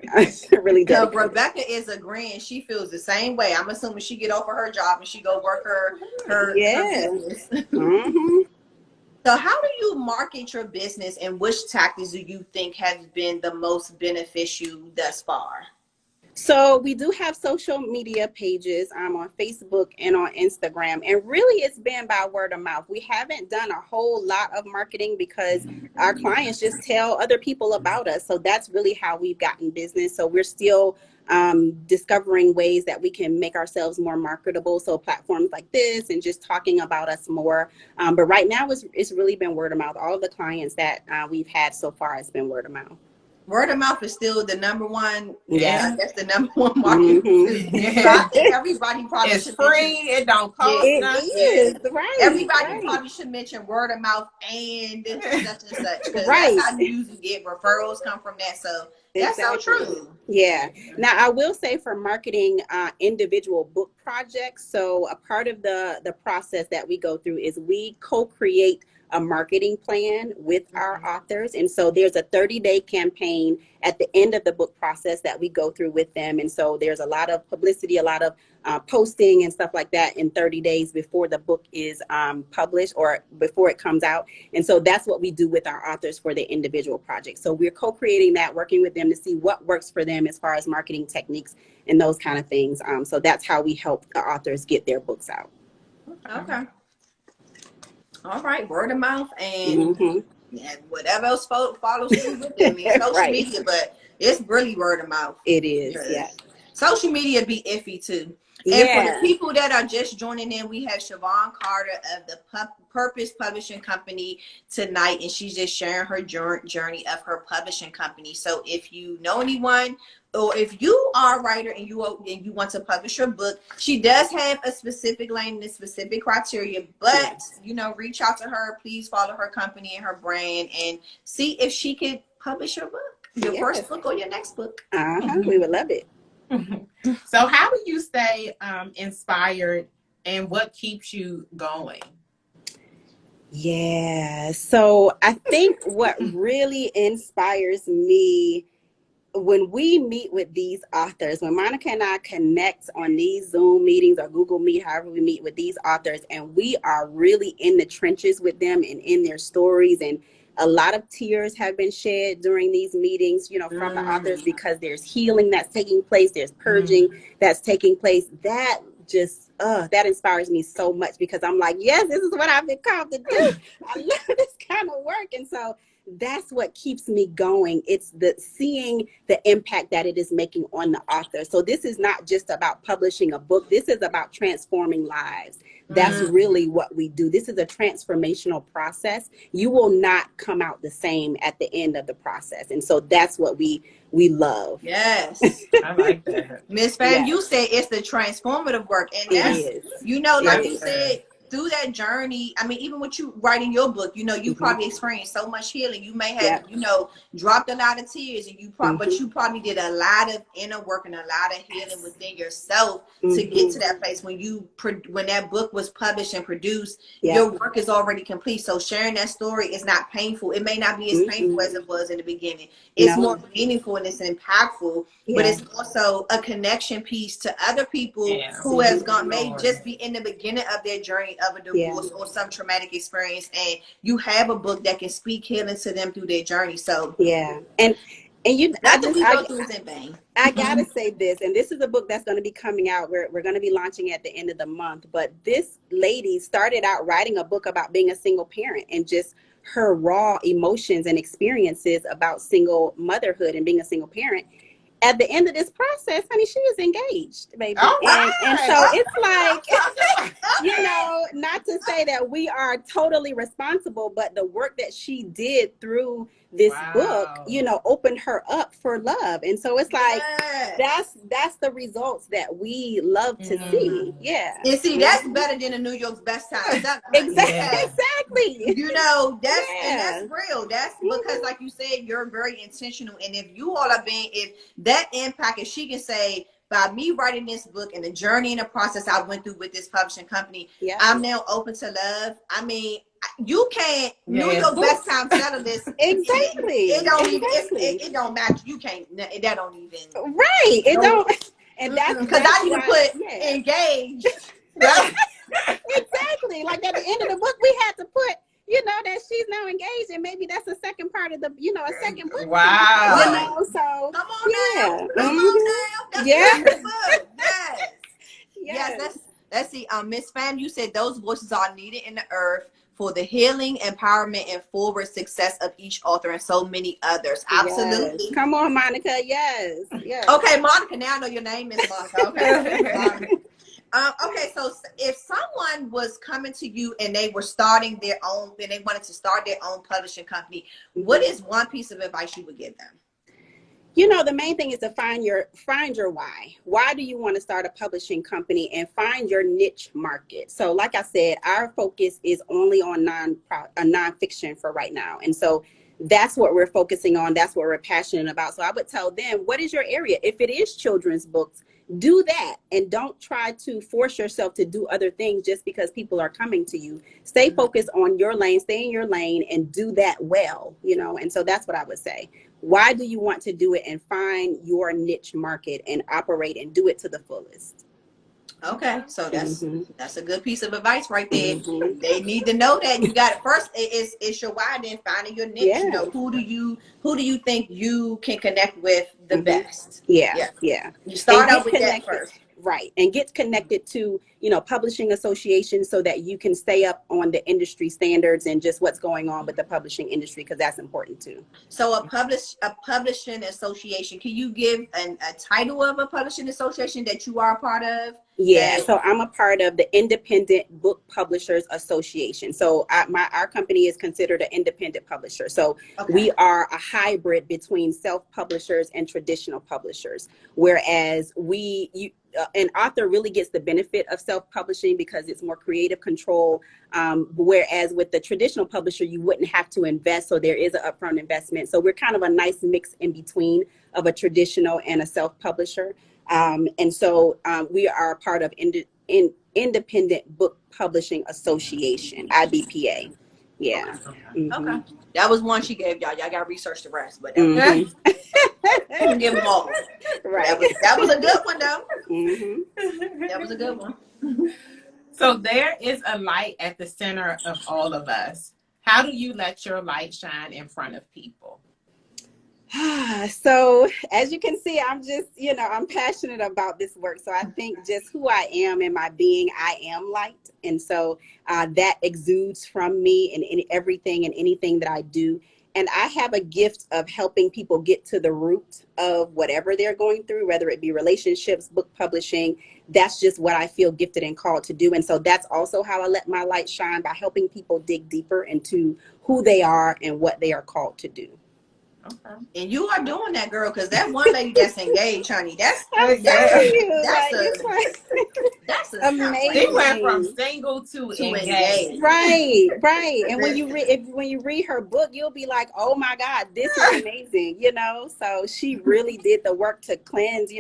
really dedicated. So Rebecca is agreeing. She feels the same way. I'm assuming she get off of her job and she go work her business. So how do you market your business, and which tactics do you think has been the most beneficial thus far? So we do have social media pages on Facebook and on Instagram. And really it's been by word of mouth. We haven't done a whole lot of marketing because our clients just tell other people about us. So that's really how we've gotten business. So we're still discovering ways that we can make ourselves more marketable. So platforms like this and just talking about us more. But right now it's really been word of mouth. All of the clients that we've had so far has been word of mouth. Word of mouth is still the number one. Yeah, That's the number one market. mm-hmm. So I think everybody probably It's should free. mention. It don't cost Yeah, It is nothing. right, everybody right, probably should mention word of mouth and such and such, because that's right. how you usually get referrals come from that. So that's so Exactly. true. Yeah. Now I will say for marketing individual book projects, so a part of the process that we go through is we co-create a marketing plan with our authors. And so there's a 30-day campaign at the end of the book process that we go through with them. And so there's a lot of publicity, a lot of posting and stuff like that in 30 days before the book is published or before it comes out. And so that's what we do with our authors for their individual projects. So we're co-creating that, working with them to see what works for them as far as marketing techniques and those kind of things. So that's how we help the authors get their books out. Okay. All right. Word of mouth and Mm-hmm. whatever else follows through with them in social Right. media, but it's really word of mouth. It is, Yes. yeah. Social media be iffy too. And Yeah. for the people that are just joining in, we have Shavon Carter of the Purpose Publishing Company tonight, and she's just sharing her journey of her publishing company. So if you know anyone, or if you are a writer and you want to publish your book, she does have a specific lane and a specific criteria, but reach out to her. Please follow her company and her brand and see if she could publish your book, your first book or your next book. We would love it. So how do you stay inspired, and what keeps you going? Yeah. So I think what really inspires me when we meet with these authors, when Monica and I connect on these Zoom meetings or Google Meet, however we meet with these authors, and we are really in the trenches with them and in their stories, and a lot of tears have been shed during these meetings, from the authors, because there's healing that's taking place, there's purging that's taking place. That just that inspires me so much, because I'm like, yes, this is what I've been called to do. I love this kind of work. And so that's what keeps me going. It's the seeing the impact that it is making on the author. So this is not just about publishing a book. This is about transforming lives. That's really what we do. This is a transformational process. You will not come out the same at the end of the process. And so that's what we love. Yes. I like that. Miss Fan, you said it's the transformative work. And that's, it is. like you said, through that journey, I mean, even with you writing your book, you probably experienced so much healing. You may have, dropped a lot of tears, and but you probably did a lot of inner work and a lot of healing within yourself to get to that place when that book was published and produced. Your work is already complete. So sharing that story is not painful. It may not be as painful as it was in the beginning. It's more meaningful and it's impactful, but it's also a connection piece to other people who may just be in the beginning of their journey of a divorce or some traumatic experience, and you have a book that can speak healing to them through their journey. So and nothing we go through is in vain. I gotta say this, and this is a book that's going to be coming out. We're going to be launching at the end of the month. But this lady started out writing a book about being a single parent and just her raw emotions and experiences about single motherhood and being a single parent. At the end of this process, honey, she is engaged, baby. And so it's like, not to say that we are totally responsible, but the work that she did through this book, opened her up for love. And so it's like, that's the results that we love to see. Yeah. And see, that's better than the New York's Best Time. Exactly. That's real. That's because, like you said, you're very intentional. And if you all are if that impact, if she can say, by me writing this book and the journey and the process I went through with this publishing company, I'm now open to love. I mean, you can't New York Best Time settle this. Exactly. It don't even. It don't match. You can't. That don't even. Right. It don't. And that's because I even put engaged. Exactly. Like at the end of the book, we had to put, that he's now engaged, and maybe that's a second part of the, a second book. Wow. So come on now. Come on now. That's a good book. Yes. Yes. Let's see. Miss Fan, you said those voices are needed in the earth for the healing, empowerment, and forward success of each author and so many others. Absolutely. Yes. Come on, Monica. Yes. Okay, Monica. Now I know your name is Monica. Okay. Okay, so if someone was coming to you and they were starting their own, and they wanted to start their own publishing company, what is one piece of advice you would give them? The main thing is to find your why. Why do you want to start a publishing company, and find your niche market? So like I said, our focus is only on nonfiction for right now. And so that's what we're focusing on. That's what we're passionate about. So I would tell them, what is your area? If it is children's books, do that, and don't try to force yourself to do other things just because people are coming to you. Stay focused on your lane, stay in your lane, and do that well, And so that's what I would say. Why do you want to do it, and find your niche market and operate and do it to the fullest? Okay, so that's a good piece of advice right there. They need to know that you got it first. It's your why, then finding your niche. Yeah. Who do you think you can connect with the best? Yeah. You start out with that first. Right. And get connected to, publishing associations so that you can stay up on the industry standards and just what's going on with the publishing industry, because that's important too. So a publishing association, can you give a title of a publishing association that you are a part of? Yeah, so I'm a part of the Independent Book Publishers Association. So our company is considered an independent publisher. So we are a hybrid between self-publishers and traditional publishers, whereas an author really gets the benefit of self-publishing because it's more creative control, whereas with the traditional publisher, you wouldn't have to invest, so there is an upfront investment. So we're kind of a nice mix in between of a traditional and a self-publisher. And so we are a part of Independent Book Publishing Association, IBPA. Yeah. Okay. That was one she gave y'all. Y'all got to research the rest, but that was, give them all. Right. That was a good one, though. That was a good one. So there is a light at the center of all of us. How do you let your light shine in front of people? So as you can see, I'm just, I'm passionate about this work. So I think just who I am in my being, I am light. And so that exudes from me in everything and anything that I do. And I have a gift of helping people get to the root of whatever they're going through, whether it be relationships, book publishing. That's just what I feel gifted and called to do. And so that's also how I let my light shine, by helping people dig deeper into who they are and what they are called to do. Okay. And you are doing that, girl, because that one lady that's engaged, honey, that's amazing. They went from single to engaged. Right. And when you read her book, you'll be like, oh my God, this is amazing, So she really did the work to cleanse,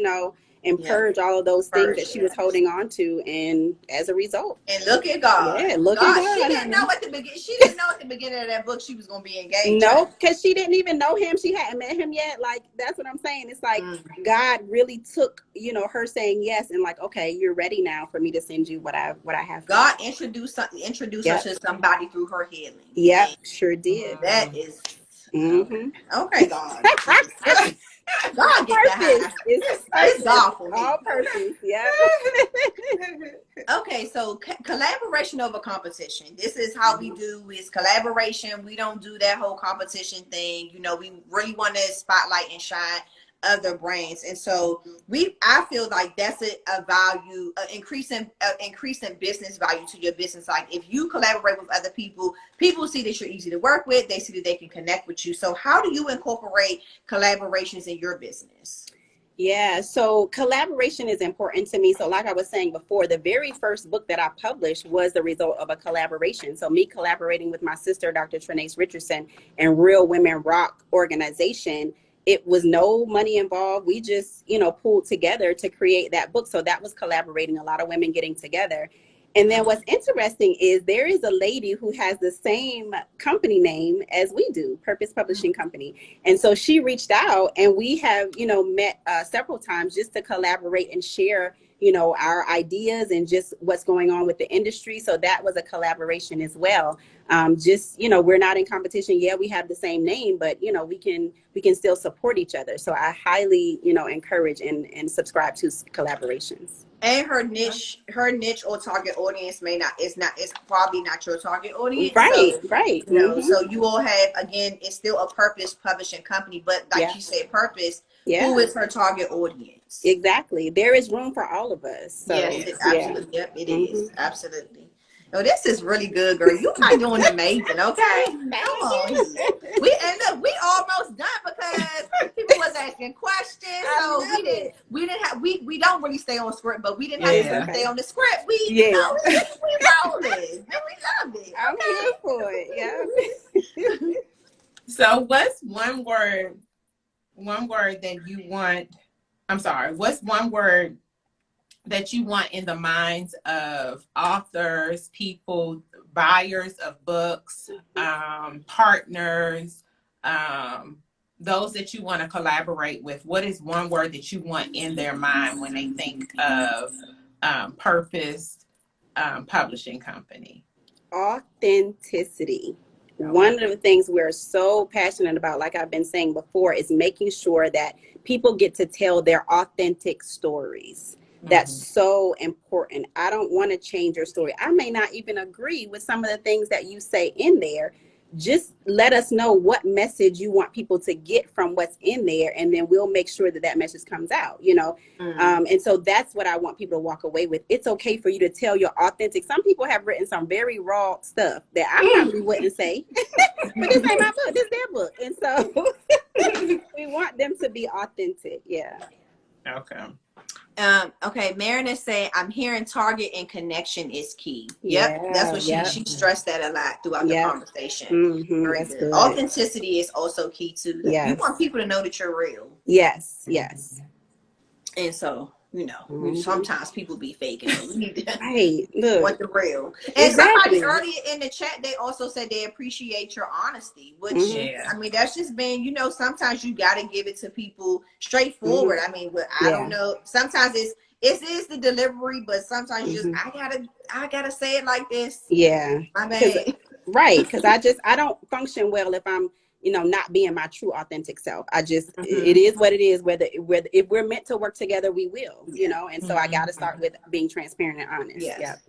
and purge all of those things that she was holding on to, and as a result. And look at God. Yeah, look at God. She didn't know at the beginning. She didn't know at the beginning of that book she was going to be engaged. No, because she didn't even know him. She hadn't met him yet. Like, that's what I'm saying. It's like God really took, her saying yes, and like, okay, you're ready now for me to send you what I have. God introduced her to somebody through her healing. Yep, sure did. That is okay, God. God get purpose. It's God for me. All purpose, yeah. Okay, so collaboration over competition. This is how we do is collaboration. We don't do that whole competition thing. We really want to spotlight and shine other brands, and so I feel like that's a value, increasing business value to your business. Like if you collaborate with other people see that you're easy to work with. They see that they can connect with you. So how do you incorporate collaborations in your business? Yeah, so collaboration is important to me. So like I was saying before, the very first book that I published was the result of a collaboration. So me collaborating with my sister, Dr. Trenace Richardson, and Real Women Rock organization. It was no money involved. We just, pulled together to create that book. So that was collaborating, a lot of women getting together. And then what's interesting is there is a lady who has the same company name as we do, Purpose Publishing Company. And so she reached out, and we have, met several times just to collaborate and share, our ideas and just what's going on with the industry. So that was a collaboration as well. We're not in competition. Yeah, we have the same name, but we can still support each other. So I highly, encourage and subscribe to collaborations. And her niche or target audience it's probably not your target audience. Right, So, right. so you all have, again, it's still a purpose publishing company, but like you said, purpose, who is her target audience? Exactly. There is room for all of us. So, yes, it's absolutely. Yep, it is. Absolutely. Oh, this is really good, girl. You are doing amazing. Okay, come on. We almost done because people was asking questions, so we don't really stay on script, but we didn't have to stay on the script. We rolling, and we love it. I'm here for it. Yeah. So, what's one word that you want? I'm sorry. What's one word that you want in the minds of authors, people, buyers of books, partners, those that you want to collaborate with? What is one word that you want in their mind when they think of Purpose Publishing Company? Authenticity. One of the things we're so passionate about, like I've been saying before, is making sure that people get to tell their authentic stories. That's so important. I don't want to change your story. I may not even agree with some of the things that you say in there. Just let us know what message you want people to get from what's in there, and then we'll make sure that message comes out, and so that's what I want people to walk away with. It's okay for you to tell your authentic. Some people have written some very raw stuff that I probably wouldn't say, but this ain't my book, this is their book. And so we want them to be authentic. Yeah. Okay. Okay, Marin saying, I'm hearing target and connection is key. That's what she stressed that a lot throughout the conversation. Very good. Authenticity is also key too. You want people to know that you're real. Yes. And so, sometimes people be faking. We need to look, want the real. And somebody earlier in the chat, they also said they appreciate your honesty, which I mean, that's just been, sometimes you got to give it to people straightforward. I mean, but I don't know. Sometimes it is the delivery, but sometimes you just I gotta say it like this. Yeah, my bad. Right, because I don't function well if I'm not being my true authentic self. I just it is what it is. Whether if we're meant to work together, we will. And so I got to start with being transparent and honest. Yes. Yep.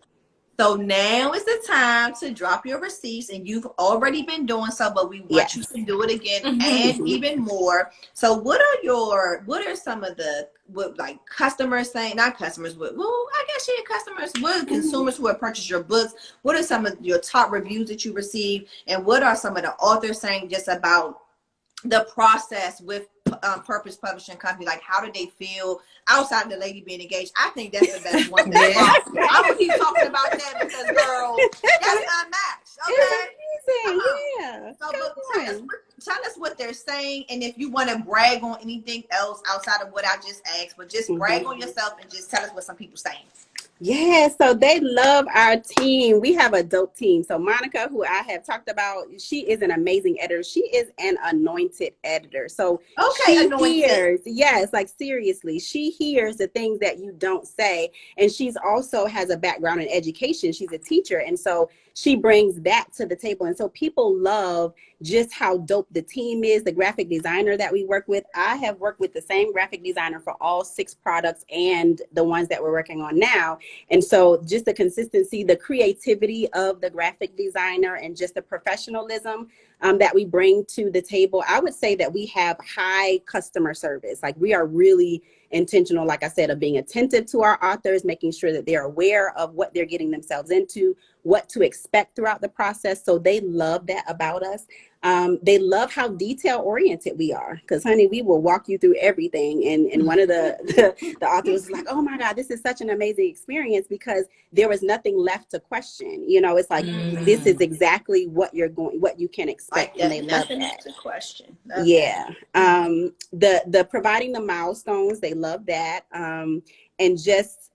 So now is the time to drop your receipts, and you've already been doing so, but we want you to do it again and even more. So what are some of the customers saying, not customers, but I guess customers, what consumers who have purchased your books, what are some of your top reviews that you received, and what are some of the authors saying just about the process with Purpose Publishing Company? Like, how do they feel outside the lady being engaged? I think that's the best one. I'm gonna keep talking about that because, girl, that's unmatched. Okay. So, tell us what they're saying, and if you want to brag on anything else outside of what I just asked, but just brag on yourself and just tell us what some people saying. Yeah, so they love our team. We have a dope team. So Monica, who I have talked about, she is an amazing editor. She is an anointed editor. So she hears, seriously, she hears the things that you don't say. And she's also has a background in education. She's a teacher. And so she brings that to the table. And so people love just how dope the team is, the graphic designer that we work with. I have worked with the same graphic designer for all 6 products and the ones that we're working on now. And so just the consistency, the creativity of the graphic designer, and just the professionalism that we bring to the table. I would say that we have high customer service. Like, we are really intentional, like I said, of being attentive to our authors, making sure that they're aware of what they're getting themselves into, what to expect throughout the process. So they love that about us. They love how detail oriented we are, because honey, we will walk you through everything. And one of the authors was like, oh my God, this is such an amazing experience because there was nothing left to question. It's like, this is exactly what you can expect. And they love that. To question. The providing the milestones, they love that. And just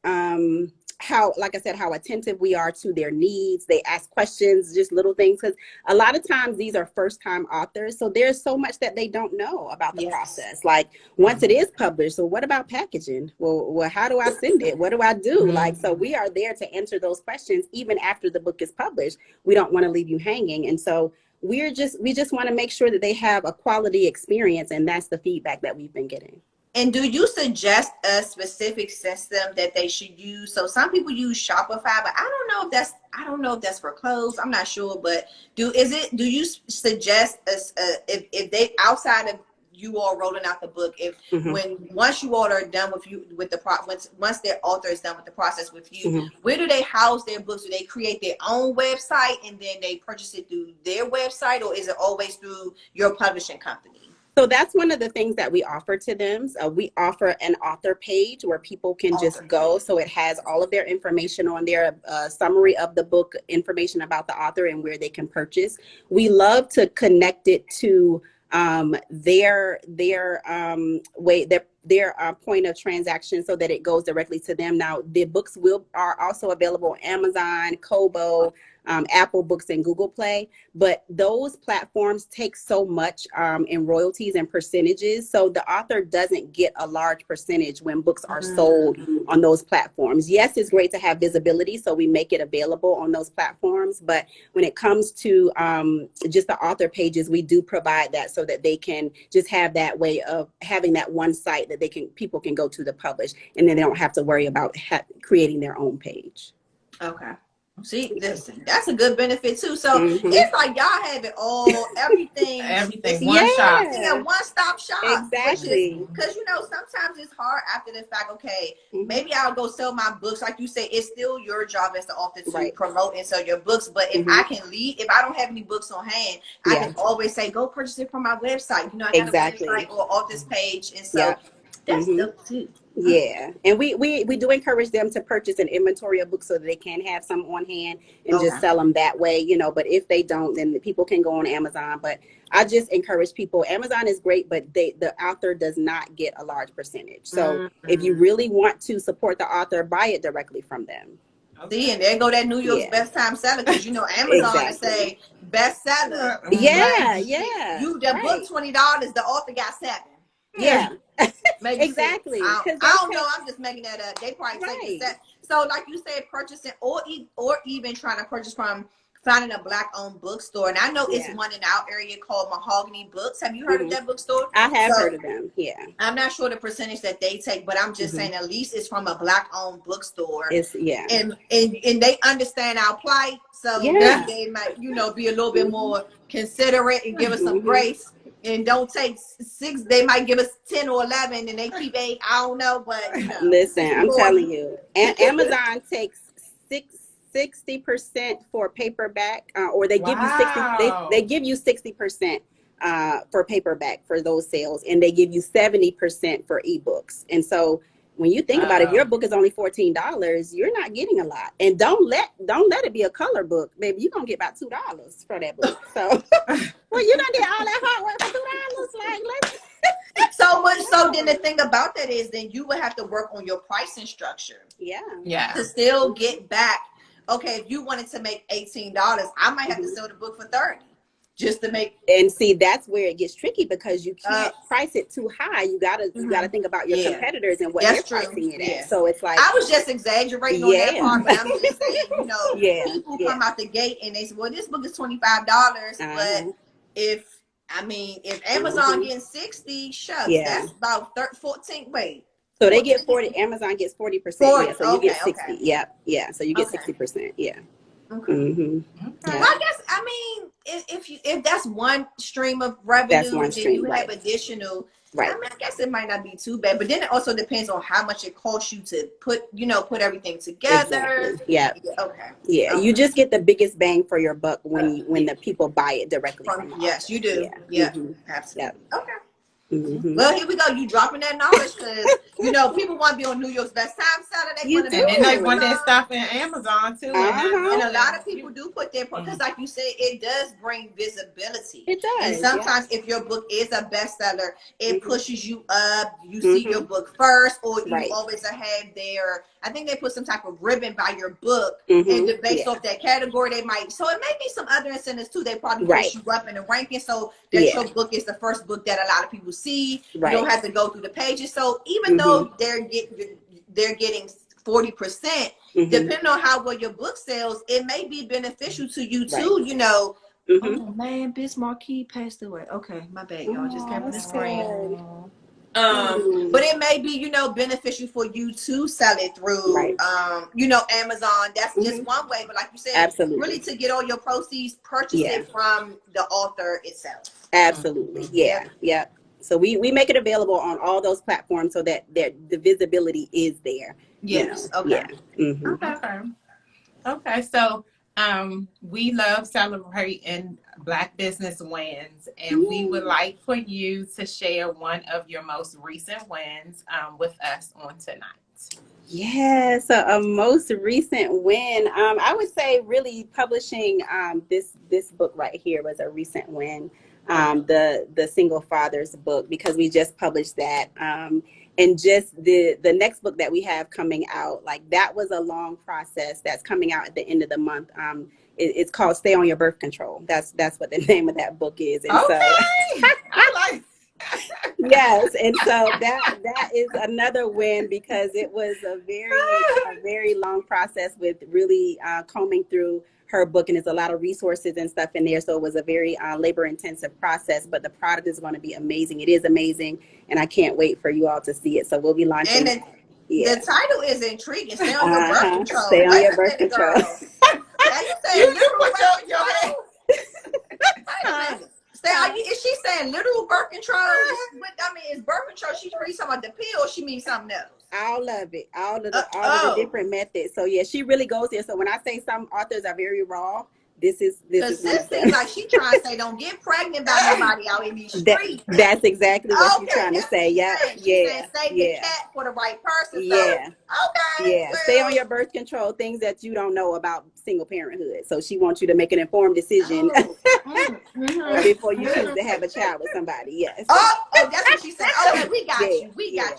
how, like I said, how attentive we are to their needs. They ask questions, just little things, because a lot of times these are first time authors. So there's so much that they don't know about the process. Like once it is published, so what about packaging? Well, how do I send it? What do I do? Like, so we are there to answer those questions even after the book is published. We don't want to leave you hanging. And so we just want to make sure that they have a quality experience. And that's the feedback that we've been getting. And do you suggest a specific system that they should use? So some people use Shopify, but I don't know if that's for clothes. I'm not sure, but do you suggest if they, outside of you all rolling out the book, if once you all are done once their author is done with the process with you, where do they house their books? Do they create their own website and then they purchase it through their website, or is it always through your publishing company? So that's one of the things that we offer to them. We offer an author page where people can just go. So it has all of their information on there, a summary of the book, information about the author and where they can purchase. We love to connect it to their point of transaction so that it goes directly to them. Now, the books are also available on Amazon, Kobo, Apple Books, and Google Play, but those platforms take so much in royalties and percentages, so the author doesn't get a large percentage when books are sold on those platforms. Yes, it's great to have visibility, so we make it available on those platforms, but when it comes to just the author pages, we do provide that so that they can just have that way of having that one site that people can go to publish, and then they don't have to worry about creating their own page. Okay. See, listen, that's a good benefit too. So it's like y'all have it all, everything one shop. Yeah, one-stop shop. Exactly. Because sometimes it's hard after the fact. Okay, maybe I'll go sell my books. Like you say, it's still your job as the author to promote and sell your books. But if I can lead, if I don't have any books on hand, I can always say, go purchase it from my website. I got a website or author's page, and so that's dope too. Yeah, and we do encourage them to purchase an inventory of books so that they can have some on hand and just sell them that way, but if they don't, then the people can go on Amazon. But I just encourage people, Amazon is great, but the author does not get a large percentage. So if you really want to support the author, buy it directly from them. See, and there go that New York's best time seller, because Amazon to say bestseller. The book $20, the author got 7. Yeah. Maybe exactly. I don't know. I'm just making that up. They probably take that. So, like you said, purchasing or even trying to purchase from finding a Black-owned bookstore. And I know it's one in our area called Mahogany Books. Have you heard of that bookstore? I have heard of them. Yeah. I'm not sure the percentage that they take, but I'm just saying at least it's from a Black-owned bookstore. And they understand our plight, so they might be a little bit more considerate and give us some grace. And don't take 6. They might give us 10 or 11, and they keep 8. I don't know, but listen, I'm telling you, Amazon takes 60% for paperback, or they give you 60. They give you 60% for paperback for those sales, and they give you 70% for ebooks. And so when you think about it, if your book is only $14, you're not getting a lot. And don't let it be a color book, baby. You're gonna get about $2 for that book. So well, you don't get all that hard work for $2. Like, let's so much. So then the thing about that is, then you would have to work on your pricing structure. Yeah. To still get back. Okay, if you wanted to make $18, I might have to sell the book for $30. Just to make, and see, that's where it gets tricky, because you can't price it too high. You gotta think about your competitors and what they're pricing it at. So it's like, I was just exaggerating on that part, but I'm just saying, people come out the gate and they say, well, this book is $25, but if Amazon getting 60, shucks, that's about 14. Wait. So they get 40. Amazon gets 40%. Yeah, so you get 60. Yeah. So you get 60%. Yeah. Okay. Well, I guess if that's one stream of revenue, then you have additional. I guess it might not be too bad, but then it also depends on how much it costs you to put everything together. Exactly. Yeah. Okay. Yeah, you just get the biggest bang for your buck when the people buy it directly from Yes, you do. Yeah. Absolutely. Yeah. Okay. Well, here we go. You dropping that knowledge, because people want to be on New York's best time seller. They want that stuff in Amazon too. And a lot of people do put their, because like you said, it does bring visibility. It does. And sometimes if your book is a bestseller, it pushes you up. You see your book first, or you always have their I think they put some type of ribbon by your book, and based off that category, they might. So it may be some other incentives too. They probably push you up in the ranking so that your book is the first book that a lot of people see. You don't have to go through the pages. So even though they're getting 40%, depending on how well your book sells, it may be beneficial to you too. You know. Oh man, Bismarck passed away. Okay, my bad, y'all. Just came on the screen. But it may be, you know, beneficial for you to sell it through, you know, Amazon. That's just one way. But like you said, really to get all your proceeds, purchase it from the author itself. Absolutely. Yeah. So we make it available on all those platforms so that the visibility is there. Yes. You know? Okay. Okay. So we love celebrating Black business wins, and we would like for you to share one of your most recent wins with us on tonight. Yeah, so a most recent win, I would say really publishing this book right here was a recent win. The Single Fathers book, because we just published that. And just the next book that we have coming out, like that was a long process that's coming out at the end of the month. It's called Stay on Your Birth Control. That's what the name of that book is. And so I like yes, and so that is another win, because it was a very long process with really combing through her book, and there's a lot of resources and stuff in there. So it was a very labor intensive process, but the product is going to be amazing. It is amazing, and I can't wait for you all to see it. So we'll be launching. And the title is intriguing. Stay on your birth control. Stay on your birth control. Now you saying literal birth control? Is she saying literal birth control? I mean, is birth control, she's really talking about the pill, or she means something else? All of it. All of the different methods. So yeah, she really goes there. So when I say some authors are very raw, this is this seems like she trying to say don't get pregnant by nobody out in these streets. That's exactly what she's trying to say. Yeah. Save the cat for the right person. Stay on your birth control, things that you don't know about single parenthood. So she wants you to make an informed decision before you choose to have a child with somebody. Yes. Oh, that's what she said. Okay, we got you. We got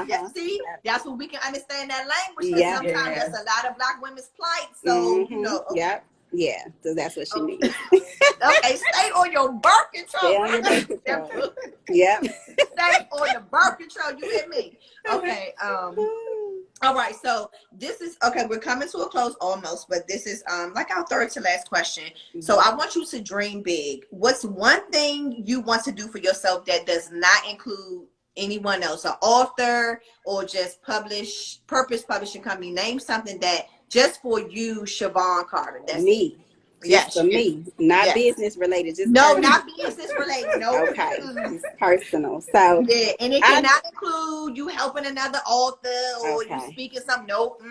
you. See, that's what we can understand that language. Because sometimes that's a lot of Black women's plight. So you know. Okay. Yeah, so that's what she means. Okay, stay on your birth control. Stay on your birth control. Yep. Stay on the birth control. You hear me? Okay. All right. So this is we're coming to a close almost, but this is like our third to last question. So I want you to dream big. What's one thing you want to do for yourself that does not include anyone else, an author or just purpose publishing company? Name something that just for you, Shavon Carter. That's me. Yes, for me, not business related. Just not business related. No. Okay, it's personal. So and it cannot include you helping another author or you speaking something. Nope.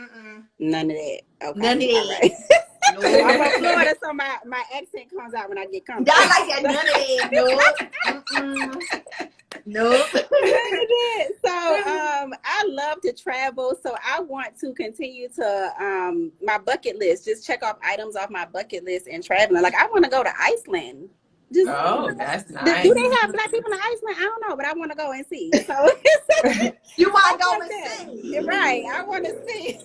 None of that. Okay. None of that. Right. No. I'm from Florida, so my accent comes out when I get comfortable. I like that. None of that. No. So I love to travel, so I want to continue to my bucket list, just check off items off my bucket list and traveling. Like I want to go to Iceland. That's nice. Do they have Black people in Iceland? I don't know, but I want to go and see. So you want to go and see? You're right. I want to see.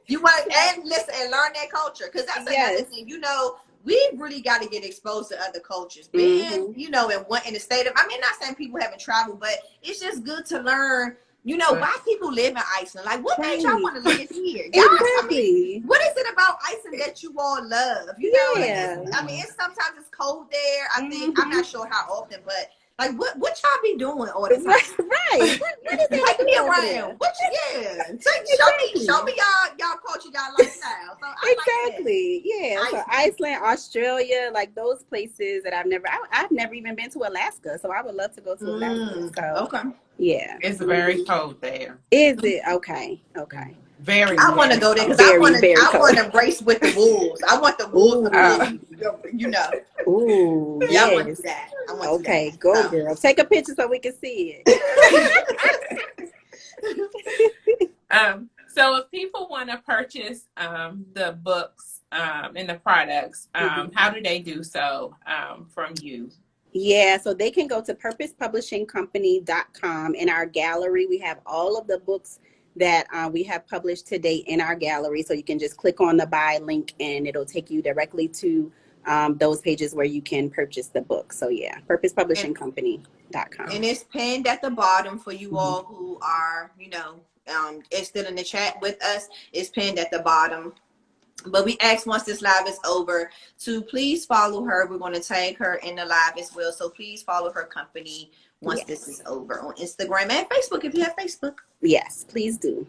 You want and listen and learn that culture, because that's another thing. You know, we really got to get exposed to other cultures. Being, you know, in the state of, I mean, not saying people haven't traveled, but it's just good to learn. You know, why people live in Iceland? Like, what made y'all want to live here? I mean, what is it about Iceland that you all love? You know, I mean, sometimes it's cold there. I think I'm not sure how often, but like, what y'all be doing all the time? Right. What is it? Take me around. Show me y'all culture, y'all lifestyle. So exactly. So Iceland, Australia, like those places that I've never even been to Alaska. So I would love to go to Alaska. So yeah, it's very cold there. Is it? Okay. Very. I want to go there because I want to race with the wolves. I want the wolves to you know. Ooh, yeah, I want to do that. Okay, go girl. Take a picture so we can see it. So if people want to purchase the books and the products, how do they do so from you? Yeah, so they can go to purposepublishingcompany.com. In our gallery, we have all of the books that we have published to date in our gallery. So you can just click on the buy link and it'll take you directly to those pages where you can purchase the book. So yeah, purposepublishingcompany.com. And it's pinned at the bottom for you all who are, it's still in the chat with us. It's pinned at the bottom. But we asked once this live is over to please follow her. We're going to tag her in the live as well. So please follow her company once this is over on Instagram and Facebook if you have Facebook. Yes, please do.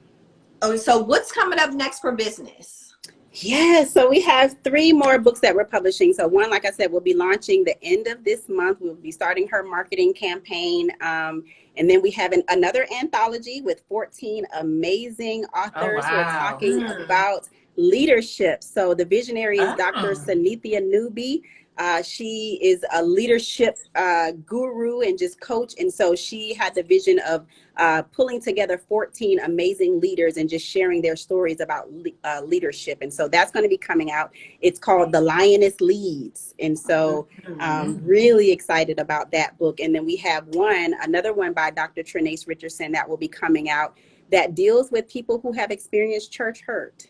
Oh, so what's coming up next for business? Yeah, so we have 3 more books that we're publishing. So one, like I said, we'll be launching the end of this month. We'll be starting her marketing campaign. And then we have another anthology with 14 amazing authors who are talking about leadership. So the visionary is Dr. Sanithya Newby. She is a leadership guru and just coach. And so she had the vision of pulling together 14 amazing leaders and just sharing their stories about leadership. And so that's going to be coming out. It's called The Lioness Leads. And so really excited about that book. And then we have another one by Dr. Trenace Richardson that will be coming out that deals with people who have experienced church hurt.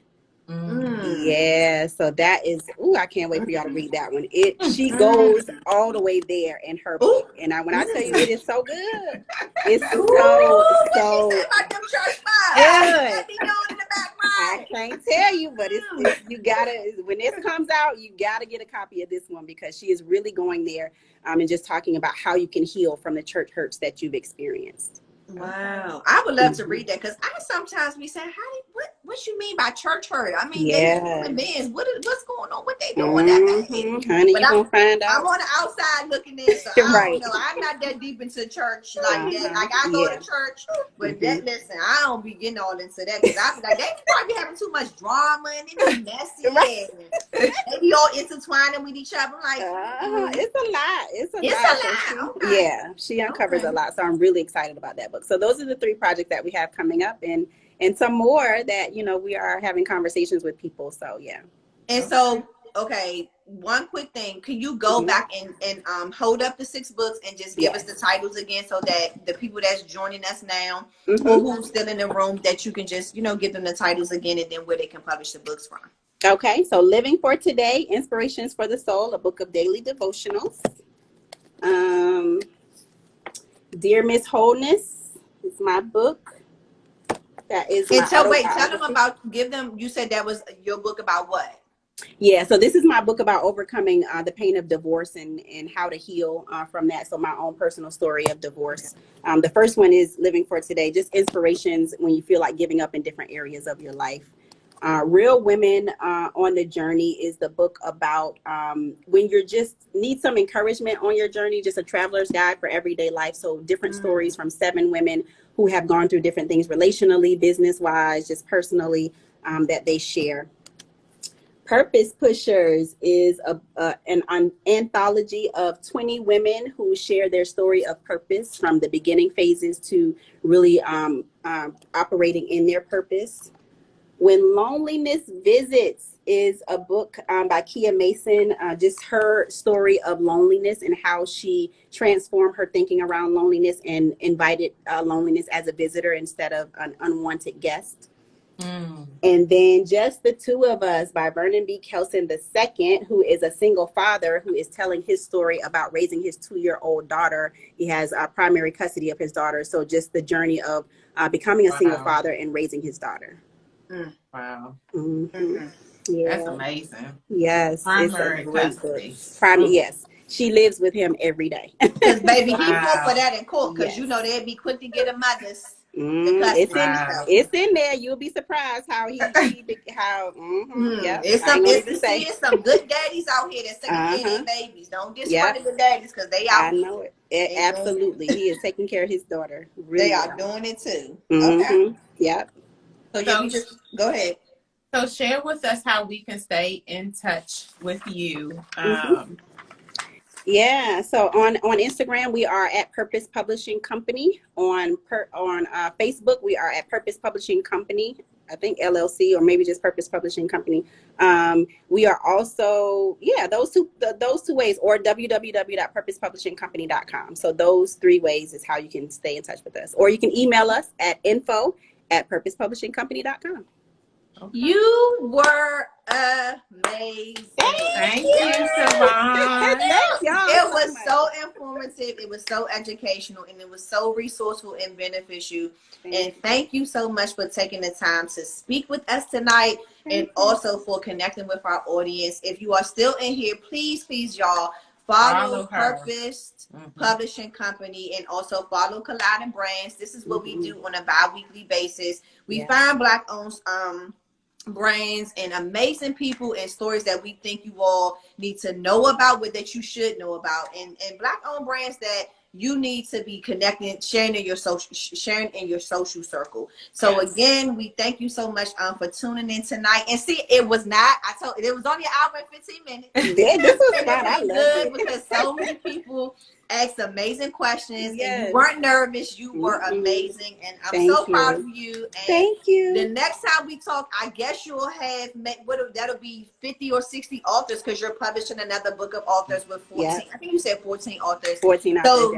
Yeah, so that is, I can't wait for y'all to read that one. She goes all the way there in her book. And when I tell you it is so good, it's so good. I can't tell you, but it's you gotta, when this comes out, you gotta get a copy of this one because she is really going there and just talking about how you can heal from the church hurts that you've experienced. Wow, I would love to read that because I sometimes be saying, what you mean by church hurt? I mean, they human beings. What's going on? What they doing that day? Honey, you gonna find out. I'm on the outside looking in, so I don't know. I'm not that deep into church like that. Like I go to church, but listen, I don't be getting all into that because I be like, they probably having too much drama and it be messy and they be all intertwining with each other. I'm like, it's a lot. It's a lot. Yeah, she uncovers a lot. So I'm really excited about that book. So those are the 3 projects that we have coming up and some more that, we are having conversations with people. So, yeah. And so, one quick thing. Can you go back and hold up the 6 books and just give us the titles again so that the people that's joining us now or who's still in the room that you can just, give them the titles again and then where they can publish the books from. Okay. So Living for Today, Inspirations for the Soul, a book of daily devotionals. Dear Miss Wholeness is my book. That is tell them about, you said that was your book about what? Yeah, so this is my book about overcoming the pain of divorce and how to heal from that. So my own personal story of divorce. The first one is Living for Today, just inspirations when you feel like giving up in different areas of your life. Real Women on the Journey is the book about when you just need some encouragement on your journey, just a traveler's guide for everyday life. So different stories from 7 women who have gone through different things relationally, business-wise, just personally, that they share. Purpose Pushers is an anthology of 20 women who share their story of purpose from the beginning phases to really operating in their purpose. When Loneliness Visits is a book by Kia Mason, just her story of loneliness and how she transformed her thinking around loneliness and invited loneliness as a visitor instead of an unwanted guest. And then Just the Two of Us by Vernon B. Kelson II, who is a single father who is telling his story about raising his 2-year-old daughter. He has primary custody of his daughter. So just the journey of becoming a single father and raising his daughter. Wow. Yeah. That's amazing. Yes. Primary custody. Yes. She lives with him every day. Because baby, he fought for that in court because they'd be quick to get a mother's. It's in there. You'll be surprised how It's some good daddies out here that's taking care of their babies. Don't discredit the daddies because they out. I know it. Absolutely. He is taking care of his daughter. Really they are doing it too. Okay. Yep. So you just go ahead. So share with us how we can stay in touch with you. Yeah, so on Instagram, we are at Purpose Publishing Company. On Facebook, we are at Purpose Publishing Company, I think LLC, or maybe just Purpose Publishing Company. We are also, those two ways, or www.purposepublishingcompany.com. So those 3 ways is how you can stay in touch with us. Or you can email us at info at purposepublishingcompany.com. Okay. You were amazing. Thank you, Shavon. Thank y'all It so was much. so informative. It was so educational, and it was so resourceful and beneficial. And thank you so much for taking the time to speak with us tonight, and also for connecting with our audience. If you are still in here, please, y'all, follow Purpose Publishing Company, and also follow Colliding Brands. This is what we do on a bi-weekly basis. We find Black-owned brands and amazing people and stories that we think you all need to know about, but that you should know about, and Black-owned brands that you need to be connecting, sharing in your social circle. So again, we thank you so much for tuning in tonight. And see, it was only an hour and 15 minutes. Yeah, this was and fun. I loved it because so many people asked amazing questions, Yes. and you weren't nervous. You were amazing, and I'm so proud of you. And thank you. The next time we talk, I guess you'll have that'll be 50 or 60 authors, because you're publishing another book of authors with 14. I think you said 14 authors. 14 authors. So,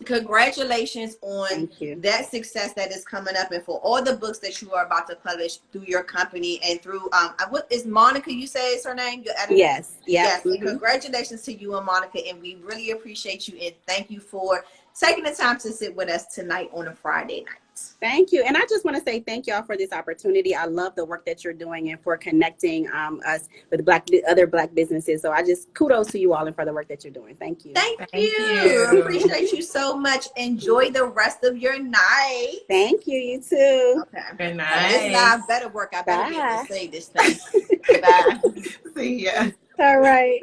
congratulations on that success that is coming up, and for all the books that you are about to publish through your company and through what is Monica, you say is her name, your editor? Yes. And congratulations to you and Monica, and we really appreciate you, and thank you for taking the time to sit with us tonight on a Friday night. Thank you. And I just want to say thank y'all for this opportunity. I love the work that you're doing and for connecting us with other Black businesses. So I just kudos to you all and for the work that you're doing. Thank you. Thank you. Appreciate you so much. Enjoy the rest of your night. Thank you. You too. Okay. Good night. This guy better work. I better be able to say this thing. Bye. See ya. All right.